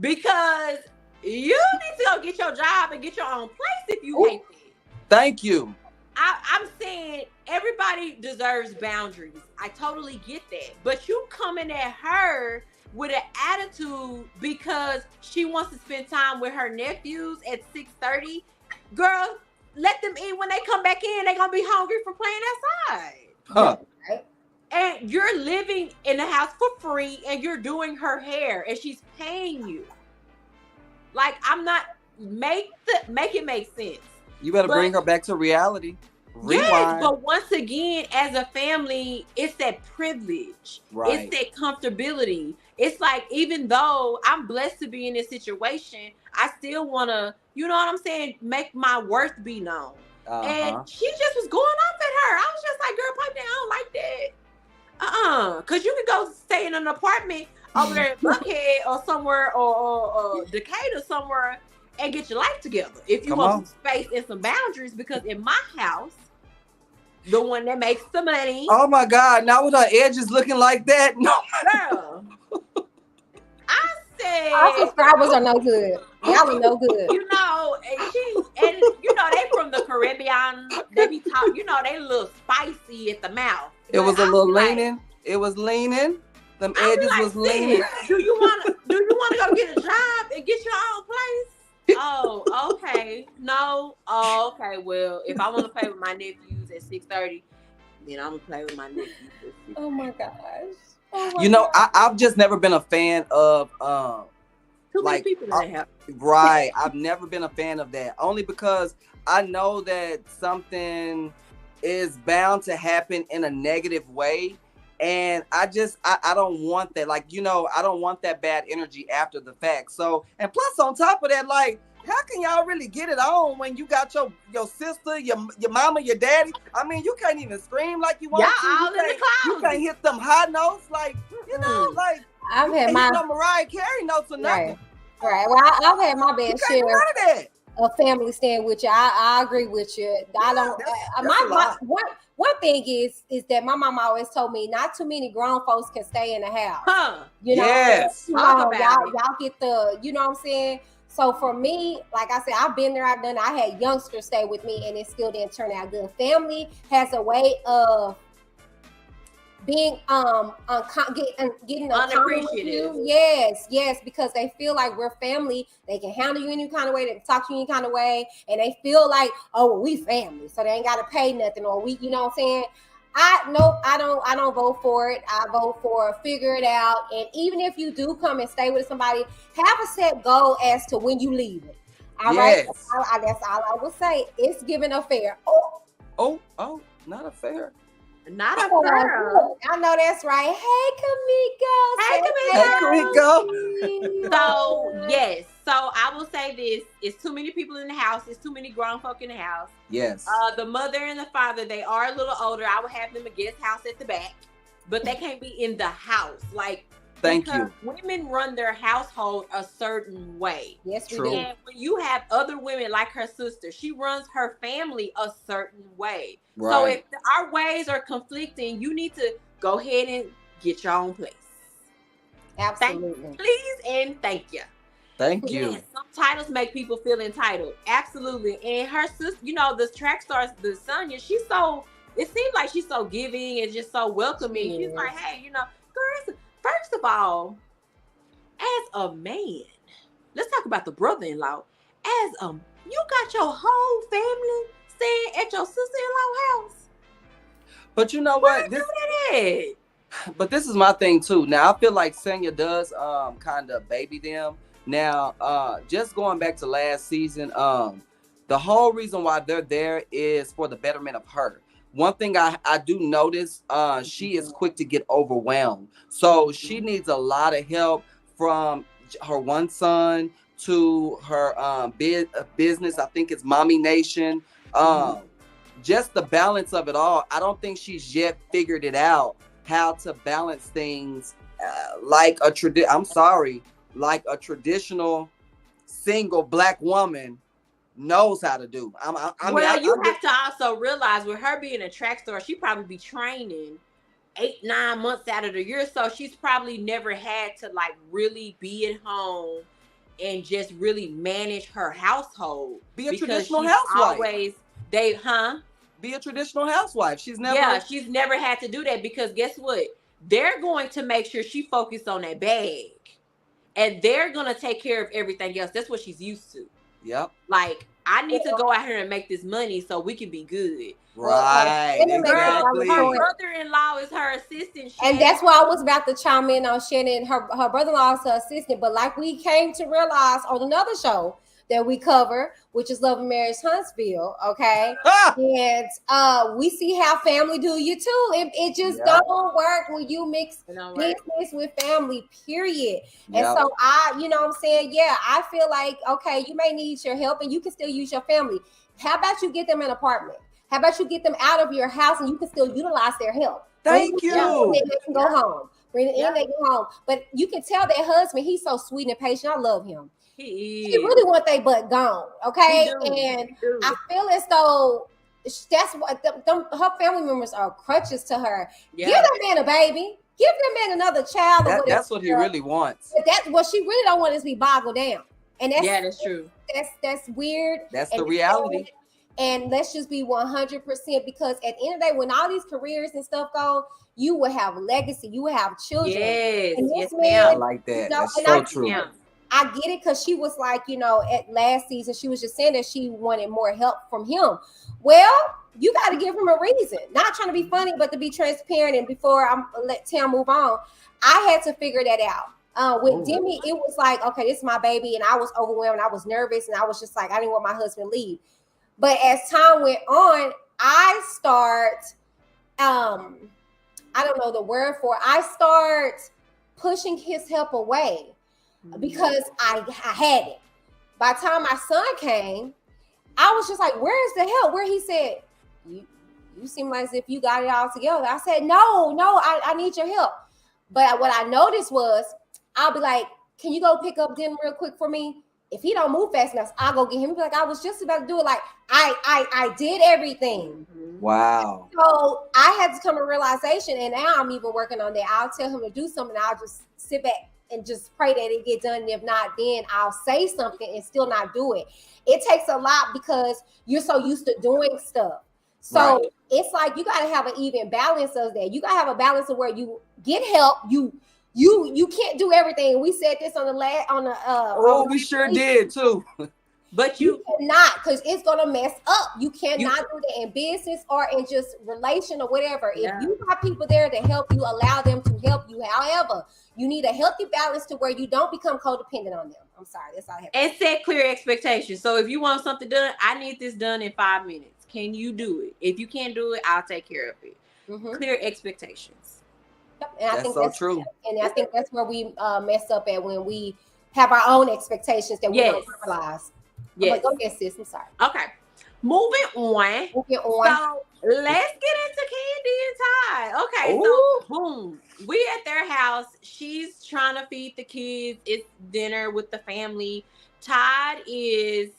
because you need to go get your job and get your own place if you hate it. Thank you. I'm saying everybody deserves boundaries. I totally get that. But you coming at her with an attitude because she wants to spend time with her nephews at 6:30. Girl, let them eat when they come back in. They're going to be hungry for playing outside. Huh. And you're living in the house for free and you're doing her hair and she's paying you. Like, make it make sense. You better bring her back to reality. Yes, but once again, as a family, it's that privilege. Right. It's that comfortability. It's like, even though I'm blessed to be in this situation, I still want to, you know what I'm saying, make my worth be known. And she just was going off at her. I was just like, girl, pipe down. I don't like that. Because you can go stay in an apartment over there in Buckhead or somewhere, or Decatur somewhere, and get your life together. If you want some space and some boundaries, because in my house, the one that makes the money. Oh my God! Not with her edges looking like that. No, girl. I said our subscribers are no good. Y'all are no good. You know, and you know they from the Caribbean. They be talking. You know, they a little spicy at the mouth. It was a little leaning. It was leaning. Them edges was leaning. Do you want to go get a job and get your own place? Oh, okay. No. Oh, okay. Well, if I want to play with my nephews at 6:30, then I'm gonna play with my nephews at 6:30. Oh my gosh. You know, I've just never been a fan of too many people in the house. Right. I've never been a fan of that. Only because I know that something is bound to happen in a negative way. And I don't want that. Like, you know, I don't want that bad energy after the fact. So, and plus on top of that, like, how can y'all really get it on when you got your sister, your mama, your daddy? I mean, you can't even scream like you want to. All in the closet. You can't hit them high notes. Like, you know, like, I've had my Mariah Carey notes or nothing. Right. Well, I've had my bad share none of that. A family stand with you. I agree with you. I don't. One thing is that my mom always told me not too many grown folks can stay in the house. You know, yes. Y'all get the. You know what I'm saying? So for me, like I said, I've been there. I've done. I had youngsters stay with me, and it still didn't turn out good. Family has a way of being getting unappreciative. Yes, because they feel like we're family. They can handle you any kind of way. They can talk to you any kind of way, and they feel like, oh, well, we family, so they ain't got to pay nothing, or we, you know what I'm saying. I don't vote for it. I vote for figure it out. And even if you do come and stay with somebody, have a set goal as to when you leave it. All right. That's all I would say. It's giving a fair. Oh, not a fair. Not a girl. I know that's right. Hey, Kamiko. So, yes. So, I will say this. It's too many people in the house. It's too many grown folk in the house. Yes. The mother and the father, they are a little older. I would have them a guest house at the back. But they can't be in the house. Like, thank you. Women run their household a certain way. Yes, we True. do. And when you have other women like her sister, she runs her family a certain way. Right. So if our ways are conflicting, you need to go ahead and get your own place. Absolutely. Please and thank you. Thank you. Yes, some titles make people feel entitled. Absolutely. And her sister, you know, the track stars, the Sanya, it seems like she's so giving and just so welcoming. She's like, hey, you know, girl, first of all, as a man, let's talk about the brother-in-law. You got your whole family staying at your sister-in-law house. But you know what? But this is my thing too. Now I feel like Sanya does kind of baby them. Now, just going back to last season, the whole reason why they're there is for the betterment of her. One thing I do notice, she is quick to get overwhelmed. So she needs a lot of help from her one son to her business. I think it's Mommy Nation. Just the balance of it all. I don't think she's yet figured it out how to balance things like a traditional single Black woman knows how to do. You have to also realize with her being a track star, she probably be training 8-9 months out of the year. So she's probably never had to like really be at home and just really manage her household. Be a traditional housewife. Be a traditional housewife. She's never had to do that because guess what? They're going to make sure she focused on that bag. And they're going to take care of everything else. That's what she's used to. Yep. Like, I need to go out here and make this money so we can be good. Right. Exactly. Her brother-in-law is her assistant. And that's why I was about to chime in on Shannon. Her brother-in-law is her assistant. But like we came to realize on another show, that we cover, which is Love and Marriage Huntsville. Okay. And we see how family do you too. It just don't work when you mix business with family, period. And so you know what I'm saying? Yeah, I feel like, okay, you may need your help and you can still use your family. How about you get them an apartment? How about you get them out of your house and you can still utilize their help? Thank you. They can go home. Bring it in, they go home. But you can tell that husband, he's so sweet and patient. I love him. He really want their butt gone, okay? And I feel as though that's what her family members are crutches to her. Give that man a baby. Give that man another child. That's what he really wants. But that's what she really don't want is to be boggled down. And that's true. That's weird. That's the reality. And let's just be 100% because at the end of the day, when all these careers and stuff go, you will have legacy. You will have children. Yes, and this man, I like that. That's so true. I get it because she was like, you know, at last season, she was just saying that she wanted more help from him. Well, you got to give him a reason. Not trying to be funny, but to be transparent. And before I let Tam move on, I had to figure that out. With Demi, it was like, okay, this is my baby. And I was overwhelmed. I was nervous. And I was just like, I didn't want my husband to leave. But as time went on, I start, I don't know the word for it. I start pushing his help away because I had it. By the time my son came, I was just like, where is the help? Where he said, you seem like as if you got it all together. I said, no, I need your help. But what I noticed was, I'll be like, can you go pick up dinner real quick for me? If he don't move fast enough, I'll go get him. He'll be like, I was just about to do it. Like, I did everything. Wow. So I had to come to realization, and now I'm even working on that. I'll tell him to do something. I'll just sit back and just pray that it get done. And if not, then I'll say something and still not do it. It takes a lot because you're so used to doing stuff. So it's like you got to have an even balance of that. You got to have a balance of where you get help. You can't do everything. We said this on the we sure did too. But you cannot, because it's gonna mess up. You cannot do that in business or in just relation or whatever. If you got people there to help you, allow them to help you. However, you need a healthy balance to where you don't become codependent on them. I'm sorry, that's all I have. And set clear expectations. So if you want something done, I need this done in 5 minutes. Can you do it? If you can't do it, I'll take care of it. Clear expectations. Yep. And I think that's true. And I think that's where we mess up at, when we have our own expectations that we don't realize. Yes. Go ahead, sis. I'm sorry. Okay. Moving on. So let's get into Candy and Ty. Okay. So boom. We at their house. She's trying to feed the kids. It's dinner with the family. Todd is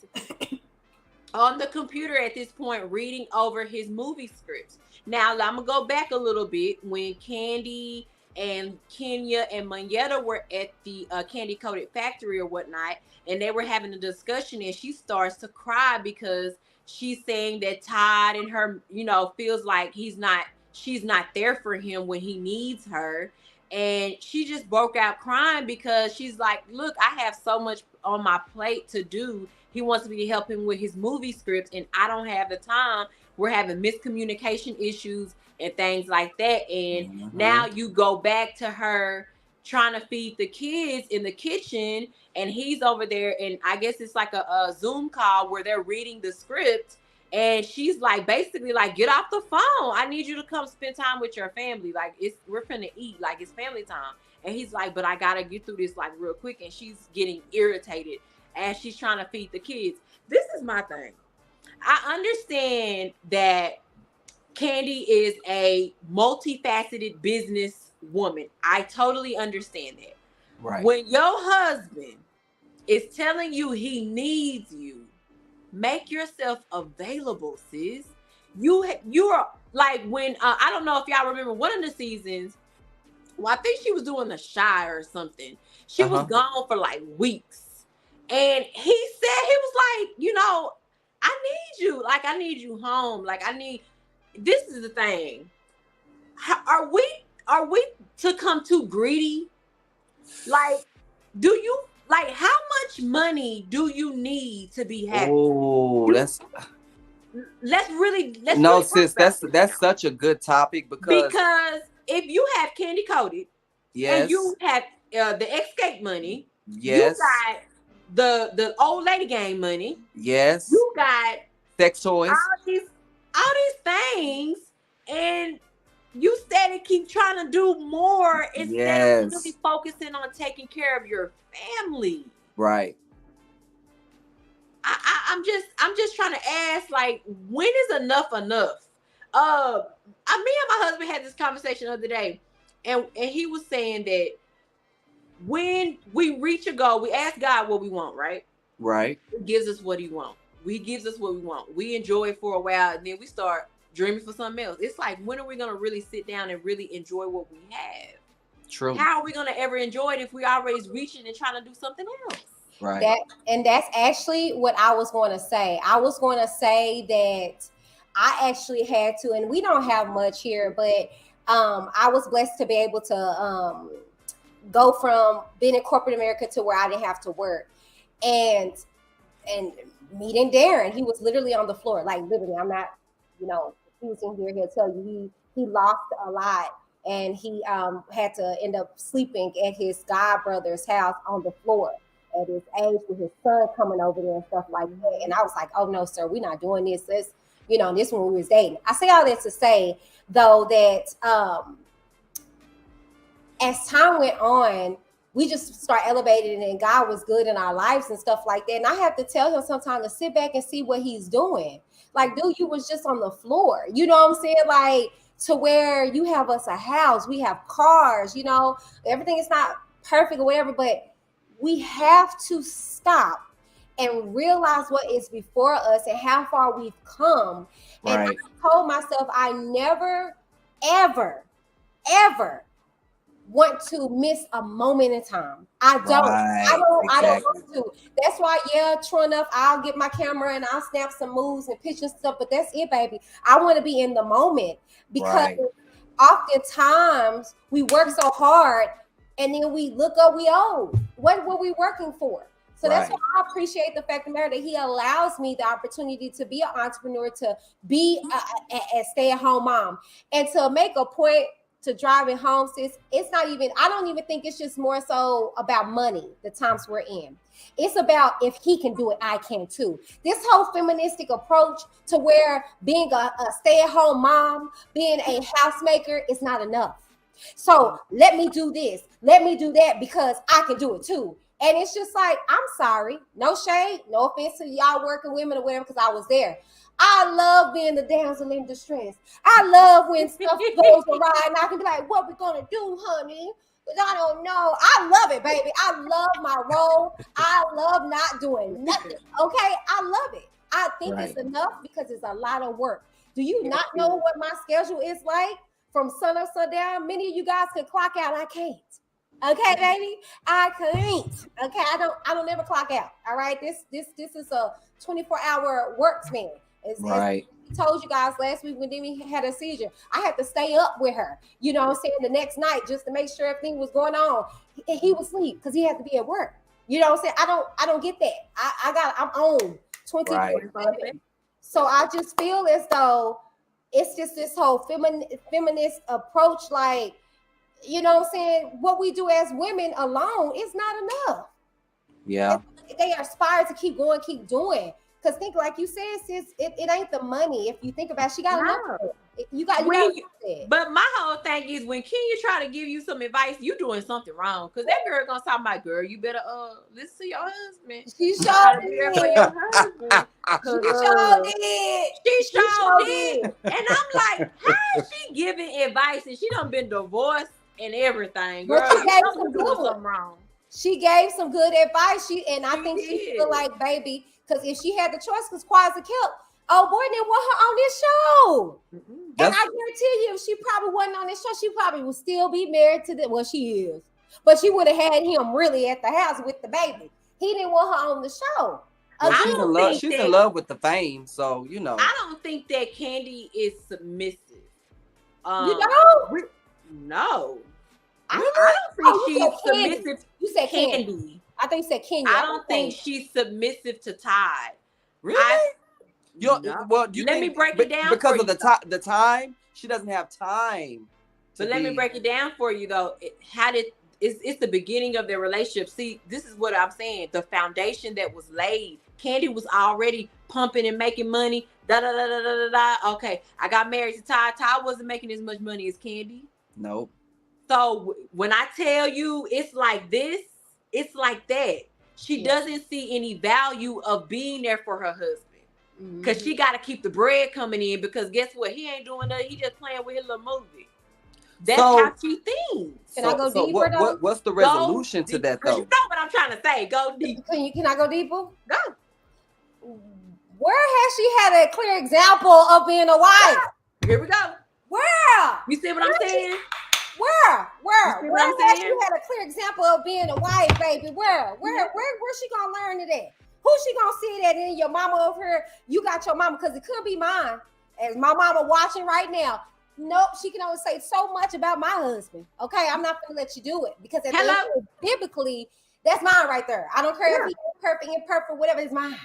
on the computer at this point reading over his movie scripts. Now I'm gonna go back a little bit when Candy and Kenya and Monyetta were at the Candy Coated Factory or whatnot, and they were having a discussion, and she starts to cry because she's saying that Todd and her, feels like she's not there for him when he needs her. And she just broke out crying because she's like, look, I have so much on my plate to do. He wants me to help him with his movie scripts, and I don't have the time. We're having miscommunication issues and things like that. And now you go back to her trying to feed the kids in the kitchen, and he's over there, and I guess it's like a Zoom call where they're reading the script, and she's like, basically like, get off the phone. I need you to come spend time with your family. Like, we're finna eat, like it's family time. And he's like, but I gotta get through this like real quick. And she's getting irritated as she's trying to feed the kids. This is my thing. I understand that Candy is a multifaceted business woman. I totally understand that. Right. When your husband is telling you he needs you, make yourself available, sis. You are like, when I don't know if y'all remember one of the seasons. Well, I think she was doing the Shy or something. She was gone for like weeks, and he said, he was like, I need you. Like, I need you home. Like, this is the thing. Are we to come too greedy? Like, how much money do you need to be happy? Oh, let's no, sis, that's such a good topic because if you have Candy Coated, and you have the Escape money, yes, you got the old lady gang money. Yes. You got sex toys. All these things, and you steady keep trying to do more instead of really focusing on taking care of your family. Right. I'm just trying to ask, like, when is enough enough? Me and my husband had this conversation the other day, and he was saying that when we reach a goal, we ask God what we want, right? Right. He gives us what he wants. He gives us what we want. We enjoy it for a while, and then we start dreaming for something else. It's like, when are we going to really sit down and really enjoy what we have? True. How are we going to ever enjoy it if we always reaching and trying to do something else? Right. That's actually what I was going to say. I was going to say that I actually had to, and we don't have much here, but I was blessed to be able to go from being in corporate America to where I didn't have to work. And meeting Darren, he was literally on the floor, like literally. I'm not, he was in here. He'll tell you he lost a lot, and he had to end up sleeping at his godbrother's house on the floor at his age with his son coming over there and stuff like that. And I was like, oh no, sir, we're not doing this. This when we was dating. I say all that to say though that as time went on, we just start elevating, and God was good in our lives and stuff like that. And I have to tell him sometimes to sit back and see what he's doing. Like, dude, you was just on the floor. You know what I'm saying? Like, to where you have us a house, we have cars, everything is not perfect or whatever, but we have to stop and realize what is before us and how far we've come. Right. And I told myself I never, ever, ever want to miss a moment in time. I don't. Right. I don't want to. That's why, true enough, I'll get my camera and I'll snap some moves and pictures and stuff, but that's it, baby. I want to be in the moment, because oftentimes we work so hard and then we look up, we old. What were we working for? So that's why I appreciate the fact of the matter that he allows me the opportunity to be an entrepreneur, to be a stay-at-home mom, and to make a point to drive it home, sis. It's not even, I don't even think it's just more so about money, the times we're in. It's about, if he can do it, I can too. This whole feministic approach to where being a stay-at-home mom, being a housemaker is not enough. So let me do this, let me do that, because I can do it too. And it's just like, I'm sorry, no shade, no offense to y'all working women or whatever, because I was there. I love being the damsel in distress. I love when stuff goes awry and I can be like, what we gonna do, honey? Because I don't know. I love it, baby. I love my role. I love not doing nothing. Okay? I love it. I think it's enough, because it's a lot of work. Do you not know what my schedule is like from sun up, sundown? Many of you guys can clock out. I can't. Okay, baby, I can't. Okay, I don't ever clock out. All right, this is a 24-hour work span. As I told you guys last week when Demi had a seizure, I had to stay up with her. You know what I'm saying? The next night, just to make sure everything was going on. He was asleep because he had to be at work. You know what I'm saying? I don't get that. I'm on 24/7. So I just feel as though it's just this whole feminist approach, like, you know what I'm saying? What we do as women alone is not enough. Yeah. They aspire to keep going, keep doing. Because think, like you said, sis, it ain't the money. If you think about it, she got enough. But my whole thing is, when Kenya try to give you some advice, you doing something wrong. Because that girl gonna talk about, girl, you better listen to your husband. She sure did. For your husband. She sure did. And I'm like, how is she giving advice and she done been divorced and everything? Girl, she gave some doing something wrong. She gave some good advice. I think she feel like, baby, because if she had the choice, because Quasi killed, oh boy, didn't want her on this show. And I guarantee you, if she probably wasn't on this show, she probably would still be married to the, well, she is. But she would have had him really at the house with the baby. He didn't want her on the show. Well, she's in love with the fame, so you know. I don't think that Candy is submissive. You know? No. I don't think she's submissive. You said Candy. I think you said Kenya. I don't think she's submissive to Todd. Really? Well, let me break it down because of the time. She doesn't have time. But let me break it down for you though. How did it's the beginning of their relationship. See, this is what I'm saying. The foundation that was laid. Candy was already pumping and making money. Da da da da da da. Okay, I got married to Ty. Ty wasn't making as much money as Candy. Nope. So when I tell you it's like this, it's like that. She doesn't see any value of being there for her husband because she got to keep the bread coming in. Because guess what? He ain't doing nothing. He just playing with his little movie. That's how she thinks. Can I go deeper though? What's the resolution to that though? You know what I'm trying to say. Go deep. Can I go deeper? Go. Where has she had a clear example of being a wife? Here we go. Where? You see what I'm saying? Where has she saying? had a clear example of being a wife, baby? Where's she gonna learn it at? Who's she gonna see that in? Your mama over here? You got your mama, because it could be mine. As my mama watching right now. Nope, she can only say so much about my husband. Okay, I'm not gonna let you do it because at the end of it, biblically, that's mine right there. I don't care if he's perfect, imperfect, whatever, it's mine.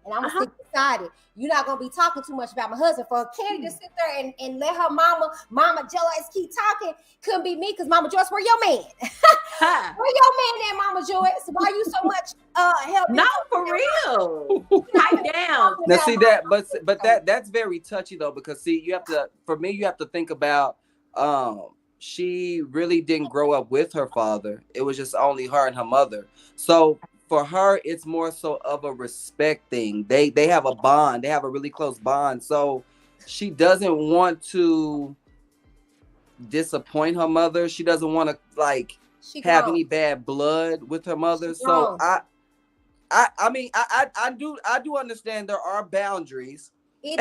And I'm gonna stick beside it. You're not gonna be talking too much about my husband. For Candy to sit there and let her Mama Joyce keep talking, couldn't be me, because Mama Joyce, where your man? Where your man at, Mama Joyce? Why you so much help? No, for real. Pipe down. Now see that, but that's very touchy though, because see, you have to think about she really didn't grow up with her father. It was just only her and her mother. So for her, it's more so of a respect thing. They have a bond. They have a really close bond. So she doesn't want to disappoint her mother. She doesn't want to have any bad blood with her mother. So I mean I do understand there are boundaries.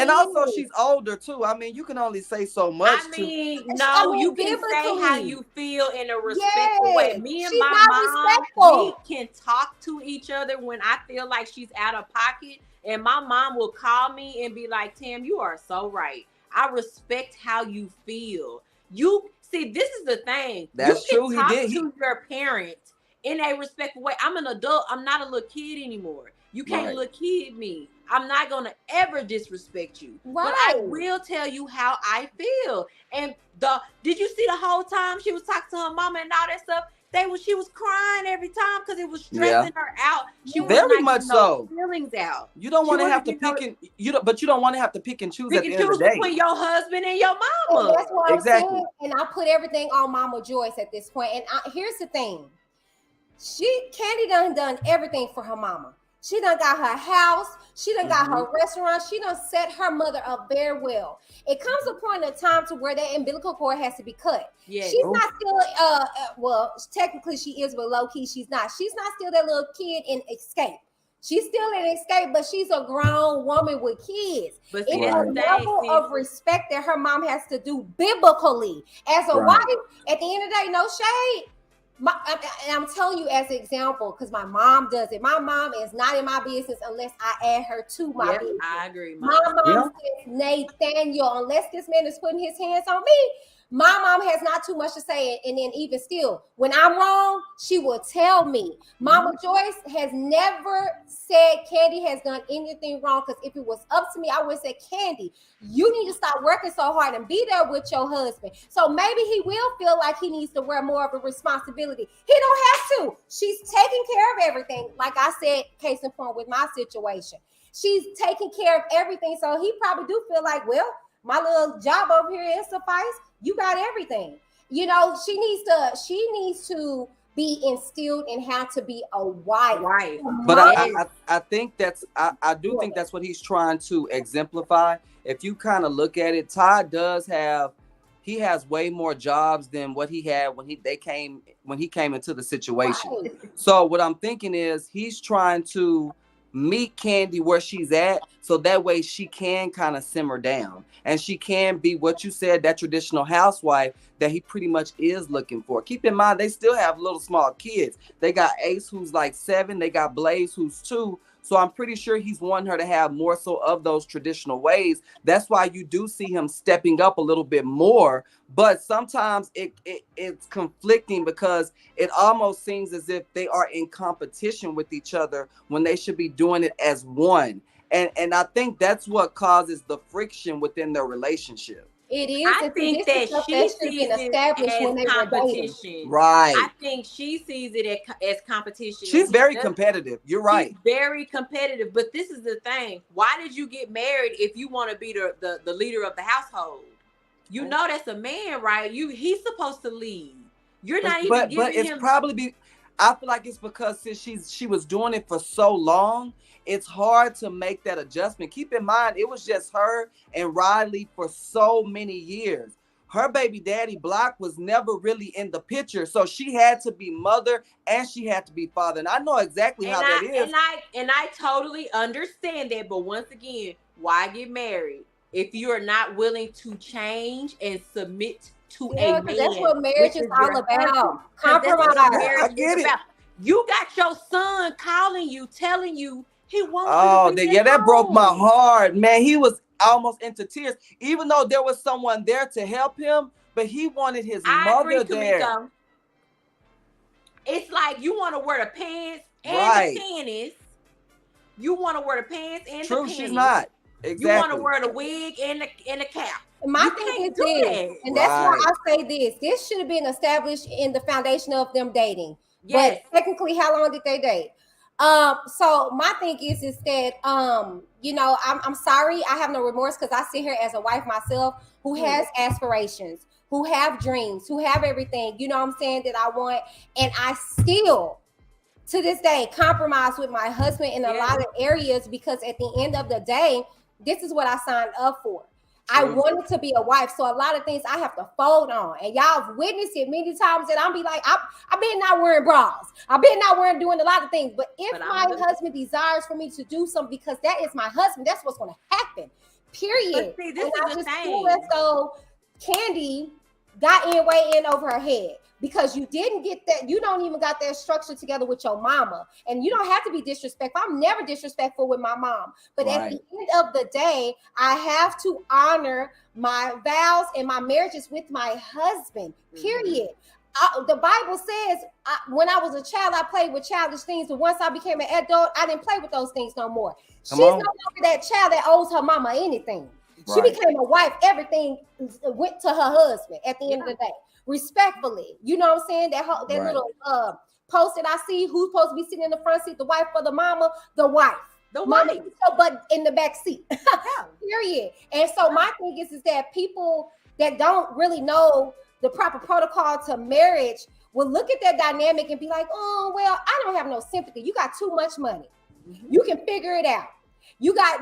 Also she's older too. I mean, you can only say so much. You can say how you feel in a respectful way. Me and my mom, we can talk to each other when I feel like she's out of pocket, and my mom will call me and be like, "Tam, you are so right. I respect how you feel." You see, this is the thing. That's true. Talk to your parent in a respectful way. I'm an adult. I'm not a little kid anymore. You can't little kid me. I'm not gonna ever disrespect you, but I will tell you how I feel. And did you see the whole time she was talking to her mama and all that stuff? She was crying every time because it was stressing her out. She was very much so feelings out. You don't want to have to pick but you don't want to have to pick and choose at the end of the day between your husband and your mama. And that's what exactly. I'm saying. And I put everything on Mama Joyce at this point. And here's the thing: Candy done everything for her mama. She done got her house. She done got her restaurant. She done set her mother up very well. It comes a point in time to where that umbilical cord has to be cut. Yes. She's not still, well, technically she is, but low key she's not. She's not still that little kid in Escape. She's still in Escape, but she's a grown woman with kids. But it's a level of respect that her mom has to do biblically. As a wife, at the end of the day, no shade. And I'm telling you as an example, because my mom does it. My mom is not in my business unless I add her to my business. I agree. My mom says, Nathaniel, unless this man is putting his hands on me, my mom has not too much to say. And then even still, when I'm wrong, she will tell me. Mama Joyce has never said Candy has done anything wrong, because if it was up to me, I would say, Candy, you need to stop working so hard and be there with your husband. So maybe he will feel like he needs to wear more of a responsibility. He don't have to. She's taking care of everything. Like I said, case in point with my situation. She's taking care of everything. So he probably do feel like, well, my little job over here is suffice. You got everything. You know, she needs to be instilled in how to be a wife. Right. But I think I do think that's what he's trying to exemplify. If you kind of look at it, Todd he has way more jobs than what he had when he came into the situation. Right. So what I'm thinking is he's trying to meet Candy where she's at, so that way she can kind of simmer down and she can be what you said, that traditional housewife that he pretty much is looking for. Keep in mind, they still have little small kids. They got Ace, who's like 7. They got Blaze, who's 2. So I'm pretty sure he's wanting her to have more so of those traditional ways. That's why you do see him stepping up a little bit more. But sometimes it's conflicting, because it almost seems as if they are in competition with each other when they should be doing it as one. And I think that's what causes the friction within their relationship. It is. I think that she sees it as competition. Right. I think she sees it as competition. She's very competitive. You're right. She's very competitive. But this is the thing. Why did you get married if you want to be the leader of the household? You know that's a man, right? He's supposed to lead. You're not even giving him. But it's probably I feel like it's because since she was doing it for so long, it's hard to make that adjustment. Keep in mind, it was just her and Riley for so many years. Her baby daddy, Block, was never really in the picture. So she had to be mother and she had to be father. And I know exactly how that is. And I totally understand that. But once again, why get married if you are not willing to change and submit to a man? That's what marriage is all about. Compromise. I get it. You got your son calling you, telling you he wants you to be that broke my heart, man. He was almost into tears, even though there was someone there to help him, but he wanted his mother there. Kamiko. It's like you want to wear the pants and the panties. You want to wear the pants and the panties. She's not. Exactly. You want to wear the wig and the cap. My thing is this, and that's why I say this. This should have been established in the foundation of them dating. Yes. But technically, how long did they date? So my thing is that I'm sorry, I have no remorse because I sit here as a wife myself who has aspirations, who have dreams, who have everything, you know what I'm saying, that I want, and I still to this day compromise with my husband in a lot of areas because at the end of the day, this is what I signed up for. I wanted to be a wife, so a lot of things I have to fold on, and y'all have witnessed it many times. That I'll be like, I've been not wearing bras, I've been not doing a lot of things. But if my husband desires for me to do something, because that is my husband, that's what's going to happen. Period. But see, this is the thing. So Candy got way in over her head. Because you didn't get that, you don't even got that structure together with your mama. And you don't have to be disrespectful. I'm never disrespectful with my mom. But at the end of the day, I have to honor my vows and my marriages with my husband, period. The Bible says when I was a child, I played with childish things. But once I became an adult, I didn't play with those things no more. She's no longer that child that owes her mama anything. She became a wife. Everything went to her husband at the end of the day. Respectfully, you know what I'm saying? That little post that I see, who's supposed to be sitting in the front seat, the wife or the mama, the wife. Mama, but in the back seat. Period. And so my thing is that people that don't really know the proper protocol to marriage will look at that dynamic and be like, oh, well, I don't have no sympathy. You got too much money. You can figure it out. You got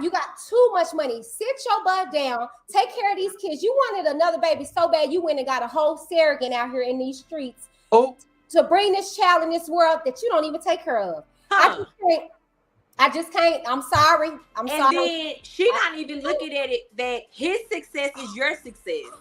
too much money. Sit your butt down. Take care of these kids. You wanted another baby so bad you went and got a whole surrogate out here in these streets to bring this child in this world that you don't even take care of. I just can't. I'm sorry. And then she not even looking at it that his success is your success.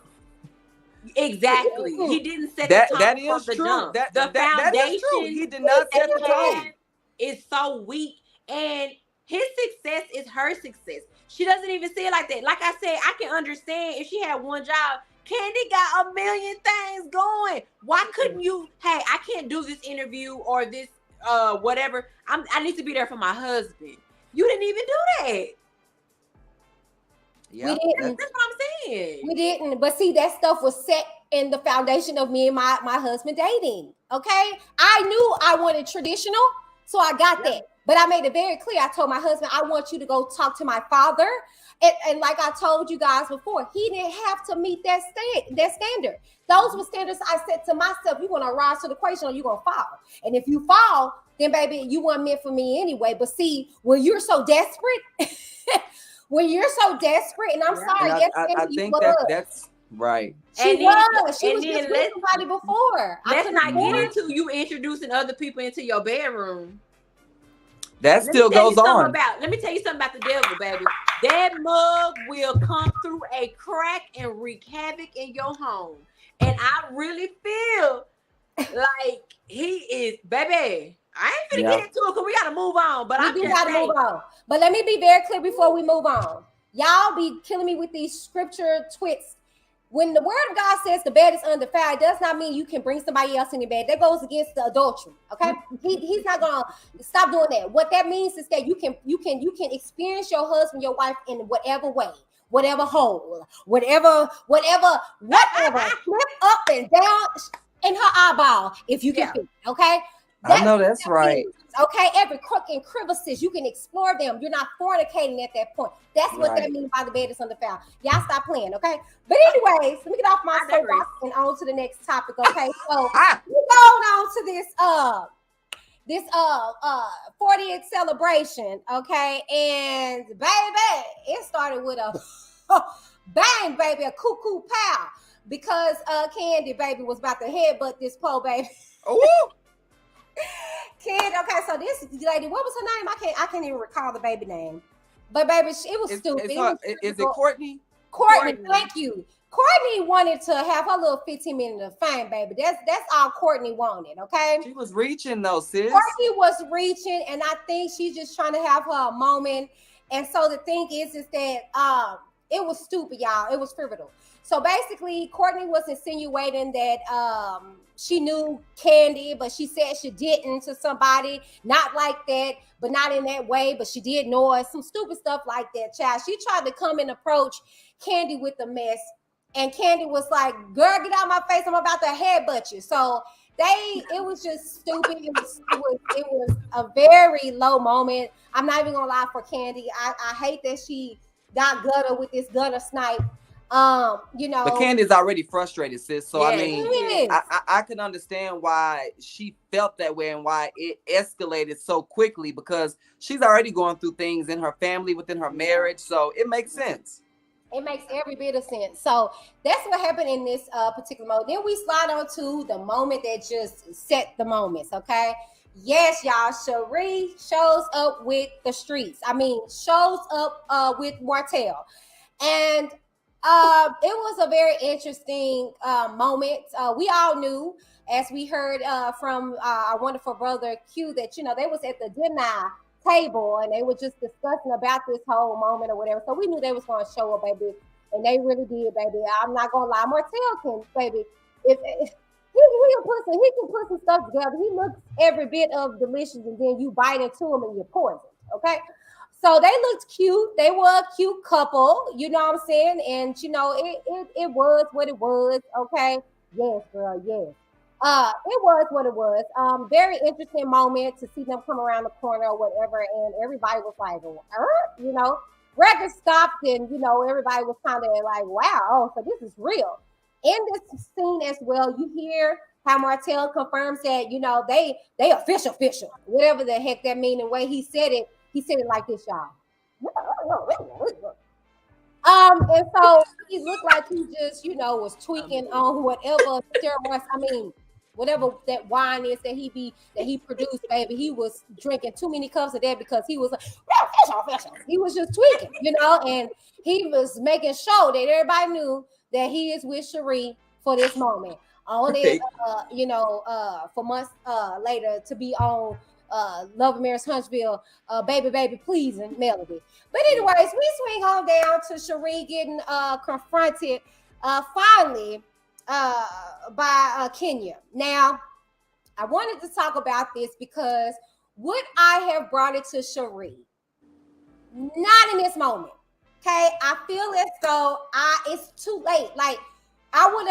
Exactly. He didn't set the tone that is from the true. jump. The foundation he did not set the tone. Is so weak, and his success is her success. She doesn't even see it like that. Like I said, I can understand if she had one job. Candy got a million things going. Why couldn't you? Hey, I can't do this interview or this whatever. I need to be there for my husband. You didn't even do that. Yeah, that's what I'm saying. We didn't. But see, that stuff was set in the foundation of me and my husband dating. Okay, I knew I wanted traditional, so I got that. But I made it very clear. I told my husband, I want you to go talk to my father. And like I told you guys before, he didn't have to meet that standard. Those were standards I set to myself. You're going to rise to the equation or you're going to fall. And if you fall, then baby, you weren't meant for me anyway. But see, when you're so desperate, and I'm sorry, I think that's right. She was just with somebody before. Let's not get into you introducing other people into your bedroom. That still goes on. Let me tell you something about the devil, baby. That mug will come through a crack and wreak havoc in your home. And I really feel like he is, baby. I ain't finna get into it because we gotta move on. But we gotta move on. But let me be very clear before we move on. Y'all be killing me with these scripture twits. When the word of God says the bed is undefiled, it does not mean you can bring somebody else in the bed. That goes against the adultery. Okay, he's not gonna stop doing that. What that means is that you can experience your husband, your wife in whatever way. whatever hole, whatever, flip up and down in her eyeball, if you can fit, okay? I know that's right. Okay, every crook and crevices, you can explore them. You're not fornicating at that point. That's what that means by the bed is undefiled. Y'all stop playing, okay? But anyways, let me get off my soapbox and on to the next topic, okay? So we going on to this 40th celebration, okay? And baby, it started with a bang, baby, a cuckoo pow, because Candy, baby, was about to headbutt this poor baby. Oh. Kid, okay, so this lady, what was her name? I can't even recall the baby name. But baby, it was stupid. Is it Courtney? Courtney, thank you. Courtney wanted to have her little 15 minutes of fame, baby. That's all Courtney wanted, okay? She was reaching though, sis. Courtney was reaching, and I think she's just trying to have her a moment. And so the thing is that it was stupid, y'all. It was frivolous. So basically, Courtney was insinuating that she knew Candy, but she said she didn't to somebody, not like that, but not in that way, but she did know her, some stupid stuff like that, child. She tried to come and approach Candy with the mess, and Candy was like, girl, get out my face, I'm about to headbutt you. So it was just stupid. It was a very low moment. I'm not even gonna lie for Candy. I hate that she got gutter with this gutter snipe. You know, but Candy's already frustrated, sis. So I mean, I can understand why she felt that way and why it escalated so quickly, because she's already going through things in her family, within her marriage. So it makes sense. It makes every bit of sense. So that's what happened in this particular moment. Then we slide on to the moment that just set the moments. Okay. Yes, y'all. Shereé shows up with the streets. I mean, shows up with Martell, and it was a very interesting moment. We all knew, as we heard from our wonderful brother Q, that, you know, they was at the dinner table and they were just discussing about this whole moment or whatever. So we knew they was going to show up, baby, and they really did, baby. I'm not gonna lie, Martell can, baby, if he can put some stuff together. He looks every bit of delicious, and then you bite into him and you're poisoned. Okay. So they looked cute. They were a cute couple, you know what I'm saying? And, you know, it was what it was, okay? Yes, girl, yes. It was what it was. Very interesting moment to see them come around the corner or whatever, and everybody was like, you know, record stopped, and, you know, everybody was kind of like, wow, oh, so this is real. In this scene as well, you hear how Martell confirms that, you know, they official, whatever the heck that mean, the way he said it like this, y'all. And so he looked like he just, you know, was tweaking on whatever steroids. I mean, whatever that wine is that he produced, baby. He was drinking too many cups of that because he was like, he was just tweaking, you know, and he was making sure that everybody knew that he is with Shereé for this moment. Only, you know, for months later to be on Love and Marriage Huntsville, Baby Please, and Melody. But anyways, we swing on down to Shereé getting confronted finally by Kenya. Now, I wanted to talk about this because would I have brought it to Shereé? Not in this moment. Okay, I feel as though it's too late. Like, I would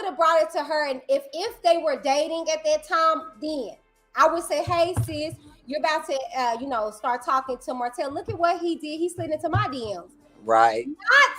have brought it to her, and if they were dating at that time, then I would say, hey, sis, you're about to, you know, start talking to Martell. Look at what he did. He slid into my DMs. Right. Not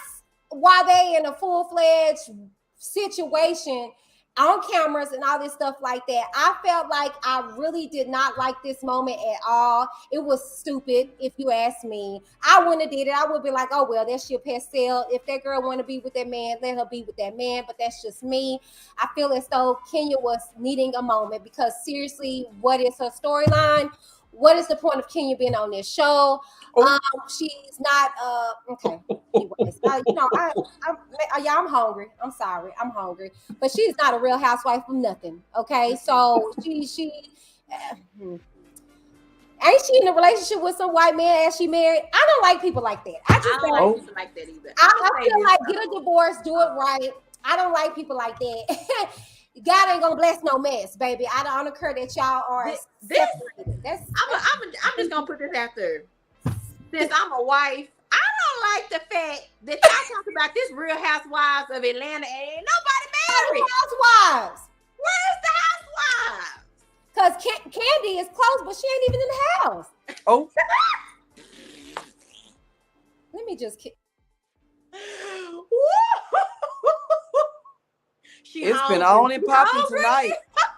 while they in a full-fledged situation on cameras and all this stuff like that. I felt like I really did not like this moment at all. It was stupid, if you ask me. I wouldn't have did it. I would be like, oh, well, that's your pastel. If that girl want to be with that man, let her be with that man. But that's just me. I feel as though Kenya was needing a moment, because seriously, what is her storyline? What is the point of Kenya being on this show? She's not okay. Anyways, you know, I'm hungry. I'm sorry, I'm hungry. But she's not a real housewife of nothing. Okay, so she ain't she in a relationship with some white man as she married? I don't like people like that. I just don't like people like that either. I feel like get a divorce, do it right. I don't like people like that. God ain't gonna bless no mess, baby. I don't care that y'all are separated. I'm just gonna put this out there. Since I'm a wife, I don't like the fact that y'all talk about this Real Housewives of Atlanta and ain't nobody married. Housewives. Where's the housewives? Because Candy is close, but she ain't even in the house. Oh. Let me just kick. It's been on and popping tonight.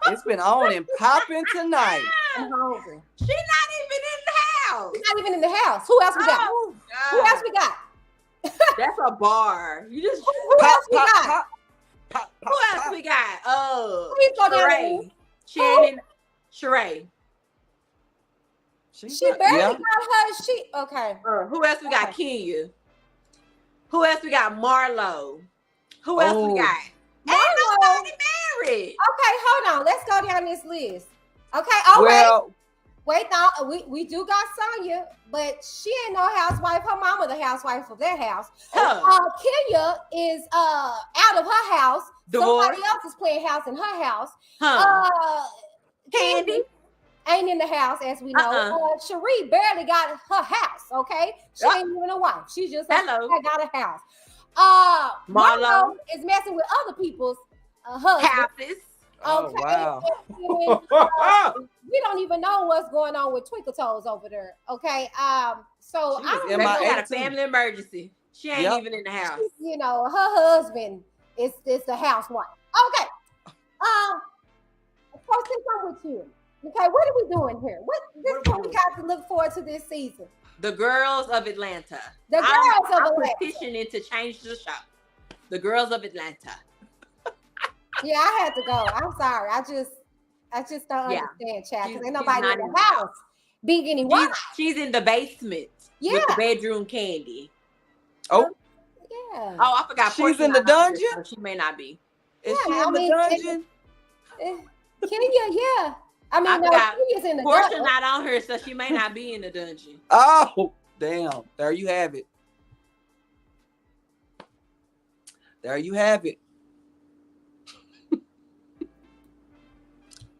It's been on and popping tonight. I'm hungry. She's not even in the house. She's not even in the house. Who else we got? Oh, Who else we got? That's a bar. You just Who else we got? who else we got? Please go down Shereé. Shannon. Shereé. She barely got her. Okay. Who else we got? Kenya. Who else we got? Marlo. Who else we got? Ain't nobody married. Okay, hold on. Let's go down this list. Okay. Oh, wait. Now we do got Sanya, but she ain't no housewife. Her mama the housewife of their house. Kenya is out of her house. Divorce. Somebody else is playing house in her house. Candy ain't in the house, as we know. Shereé barely got her house. Okay, she ain't even a wife. She just got a house. Marlo is messing with other people's houses. Oh, okay. Wow. We don't even know what's going on with Twinkle Toes over there. Okay. So I don't know. She got a family emergency. She ain't even in the house. You know, her husband is the housewife. Okay. So since I'm with you, okay, what are we doing here? This is what we got to look forward to this season. The Girls of Atlanta. I'm petitioning to change the show. The Girls of Atlanta. Yeah, I had to go. I'm sorry. I just don't understand, chat. Because ain't nobody in the house being any wife. She's in the basement with the bedroom Candy. Oh. Yeah. Oh, I forgot. She's in the dungeon? So she may not be. Is she in the dungeon? Kenya, yeah. I mean, Kenya's in the Portia dungeon. not on her, so she may not be in the dungeon. Oh, damn. There you have it. There you have it.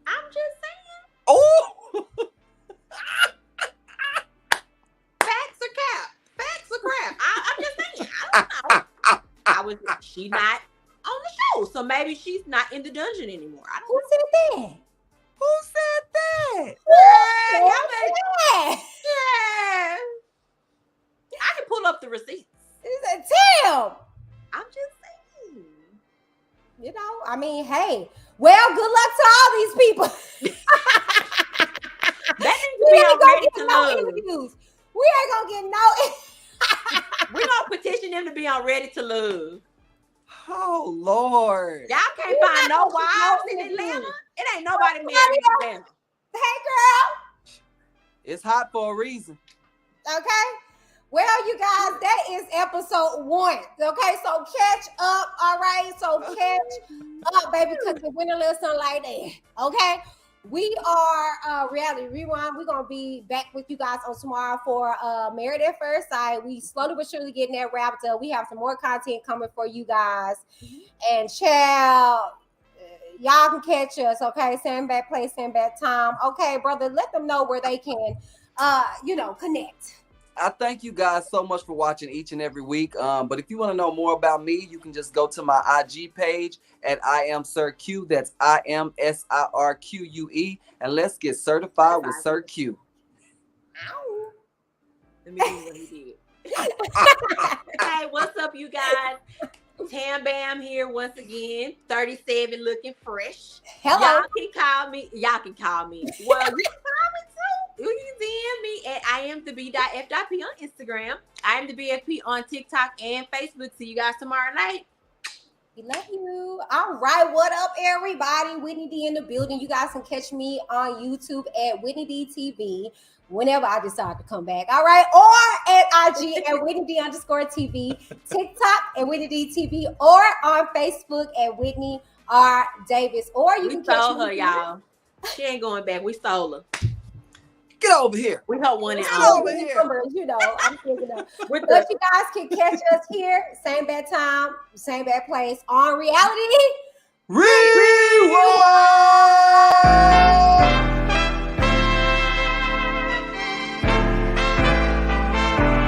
I'm just saying. Oh! Facts are cap. Facts are crap. I'm just saying. I don't know. She not on the show, so maybe she's not in the dungeon anymore. I don't know. Who said that? Who said that? Yeah. I can pull up the receipts. It's a Tim. I'm just saying. You know, I mean, hey. Well, good luck to all these people. That needs to be on Ready to Love. Interviews. We ain't gonna get no. We're gonna petition them to be on Ready to Love. Oh Lord! Y'all can't find no wives in Atlanta. It ain't nobody married in Atlanta. Hey, girl. It's hot for a reason. Okay. Well, you guys, that is episode 1. Okay, so catch up. All right, so catch up, baby, because the winter little something like that. Okay. We are Reality Rewind. We're gonna be back with you guys on tomorrow for Married at First Sight. We slowly but surely getting that wrapped up. We have some more content coming for you guys. And child, y'all can catch us, okay? Same bad place, same bad time. Okay, brother, let them know where they can connect. I thank you guys so much for watching each and every week. But if you want to know more about me, you can just go to my IG page at I am Sir Q. That's IMSIRQUE. And let's get certified with Sir Q. Ow. Let me do what he did. Hey, what's up, you guys? Tam Bam here once again. 37 looking fresh. Hello. Y'all can call me. Well, you can call me too. You can DM me at IamTheB.F.P on Instagram. I am the BFP on TikTok and Facebook. See you guys tomorrow night. We love you. All right. What up, everybody? Whitney D in the building. You guys can catch me on YouTube at Whitney D TV whenever I decide to come back. All right. Or at IG at Whitney D _TV, TikTok at Whitney D TV, or on Facebook at Whitney R Davis. Or you can catch her, y'all. She ain't going back. We stole her. Get over here. We got one in over here. Numbers, I'm thinking of. But you guys can catch us here, same bad time, same bad place on Reality Rewind.